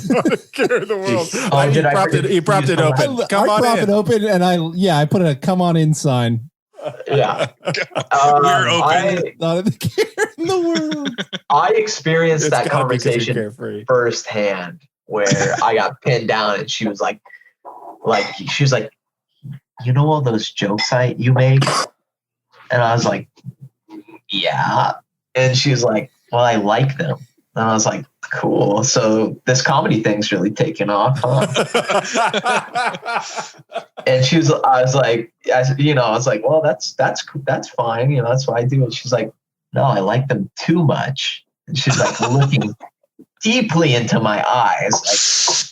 C: Care in the world.
E: Oh, did I forget
C: He
E: to
C: propped
E: use
C: it
E: the
C: open. Come
D: I
C: on
D: prop
C: in.
D: it open and I put a "come on in" sign.
E: Yeah.
A: We're open.
D: Not a care in the world.
E: I experienced
C: It's
E: that
C: gotta be 'cause you're
E: conversation
C: carefree.
E: firsthand where I got pinned down and she was like, "You know all those jokes you make?" And I was like, "Yeah." And she was like, "Well, I like them." And I was like, "Cool. So this comedy thing's really taken off, huh?" And I was like, "Well, that's fine. That's what I do." And she's like, "No, I like them too much." And she's like looking deeply into my eyes, like,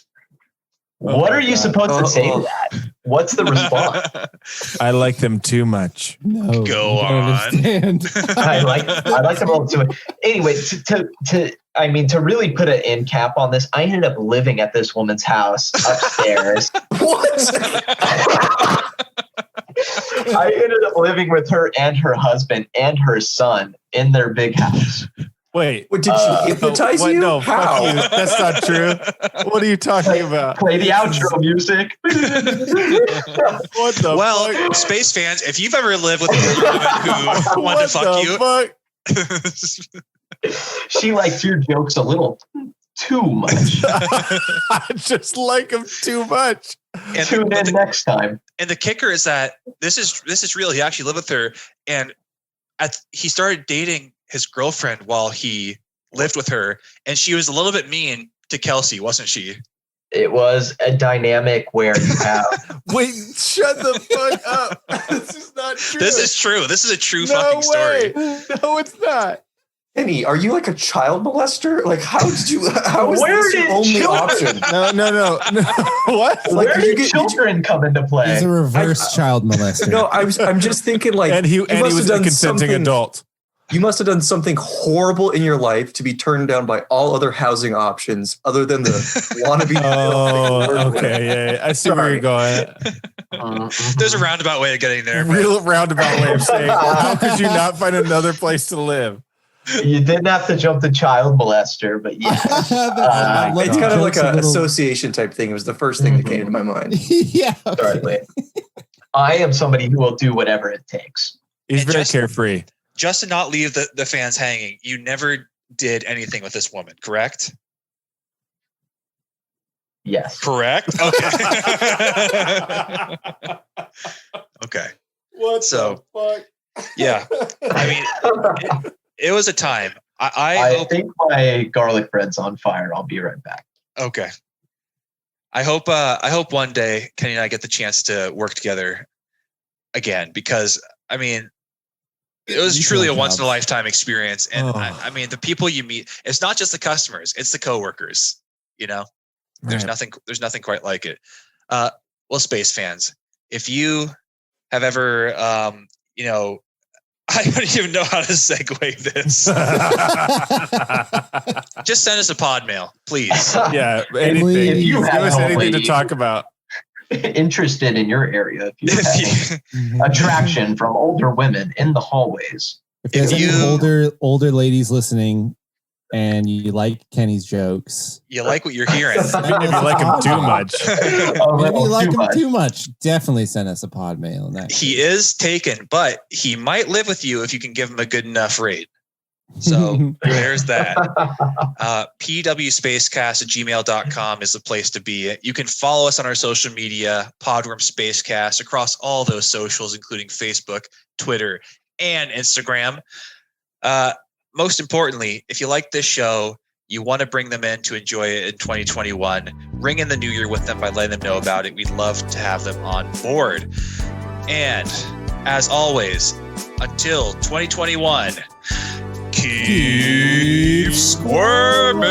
C: Oh
E: what
C: my
E: are you
C: God.
E: supposed to say to that? What's the response?
C: I like them too much.
D: No.
A: Go
D: you don't
A: on.
D: understand.
E: I like them all too much. Anyway, to really put an end cap on this, I ended up living at this woman's house upstairs.
F: What?
E: I ended up living with her and her husband and her son in their big house.
C: Wait.
F: What, did she hypnotize
C: what?
F: you?
C: No,
F: How?
C: fuck you. That's not true. What are you talking about?
E: Play the outro music.
C: What the
A: Well,
C: fuck?
A: space fans, if you've ever lived with a woman who wanted to fuck you,
C: Fuck?
E: She liked your jokes a little too much.
C: I just like him too much.
A: and,
E: Tune in next time.
A: and the kicker is that this is real. He actually lived with her, and he started dating his girlfriend while he lived with her, and she was a little bit mean to Kelsey, wasn't she?
E: It was a dynamic where you have
C: Wait, shut the fuck up. This is not true.
A: This is true. This is a true
C: no
A: fucking story.
C: way. No, it's not.
F: Penny, are you like a child molester? Like, how is
E: Where
F: this your
E: did
F: only
E: children-
F: option?
C: No. What?
F: Like,
E: where
F: did you
E: did children come into play?
D: He's a reverse child molester.
F: No, I'm just thinking like
C: And he
F: must
C: was
F: have
C: a
F: done
C: consenting
F: something-
C: adult.
F: You must have done something horrible in your life to be turned down by all other housing options other than the wannabe.
C: Oh, okay. Yeah. I see where you're going.
A: There's a roundabout way of getting there. but-
C: Real roundabout way of saying, how could you not find another place to live?
E: You didn't have to jump to child molester, but yeah.
F: It's kind of like an association type thing. It was the first thing that came to my mind.
D: Yeah.
E: Certainly. I am somebody who will do whatever it takes.
C: He's
A: And
C: very
A: just-
C: carefree.
A: Just to not leave the fans hanging, you never did anything with this woman, correct?
E: Yes.
A: Correct? Okay. Okay.
C: What
A: So-
C: the
A: Yeah. I mean, it was a time. I
E: I
A: hope.
E: think my garlic bread's on fire. I'll be right back.
A: Okay. I hope one day Kenny and I get the chance to work together again, because I mean, it was
D: You
A: truly a
D: can
A: once in a
D: help.
A: lifetime experience. And
C: Oh.
A: I mean, the people you meet, it's not just the customers, it's the coworkers, you know, there's nothing quite like it. Well, space fans, if you have ever, I don't even know how to segue this. Just send us a pod mail, please.
C: Yeah,
D: Emily,
C: anything.
E: if you
C: Give
E: have
C: us
E: a
C: anything to
E: lady-
C: talk about.
E: Interested in your area. If you have
A: If you,
E: attraction from older women in the hallways.
D: If there's
A: If
D: any
A: you-
D: older ladies listening and you like Kenny's jokes,
A: you like what you're hearing.
C: If you like him too much.
D: maybe you like them too much, definitely send us a pod mail. In that
A: He is taken, but he might live with you if you can give him a good enough rate. So there's that. pwspacecast@gmail.com is the place to be. You can follow us on our social media, Podworm Spacecast, across all those socials, including Facebook, Twitter, and Instagram. Most importantly, if you like this show, you want to bring them in to enjoy it in 2021, ring in the new year with them by letting them know about it. We'd love to have them on board. And as always, until 2021, keep squirming.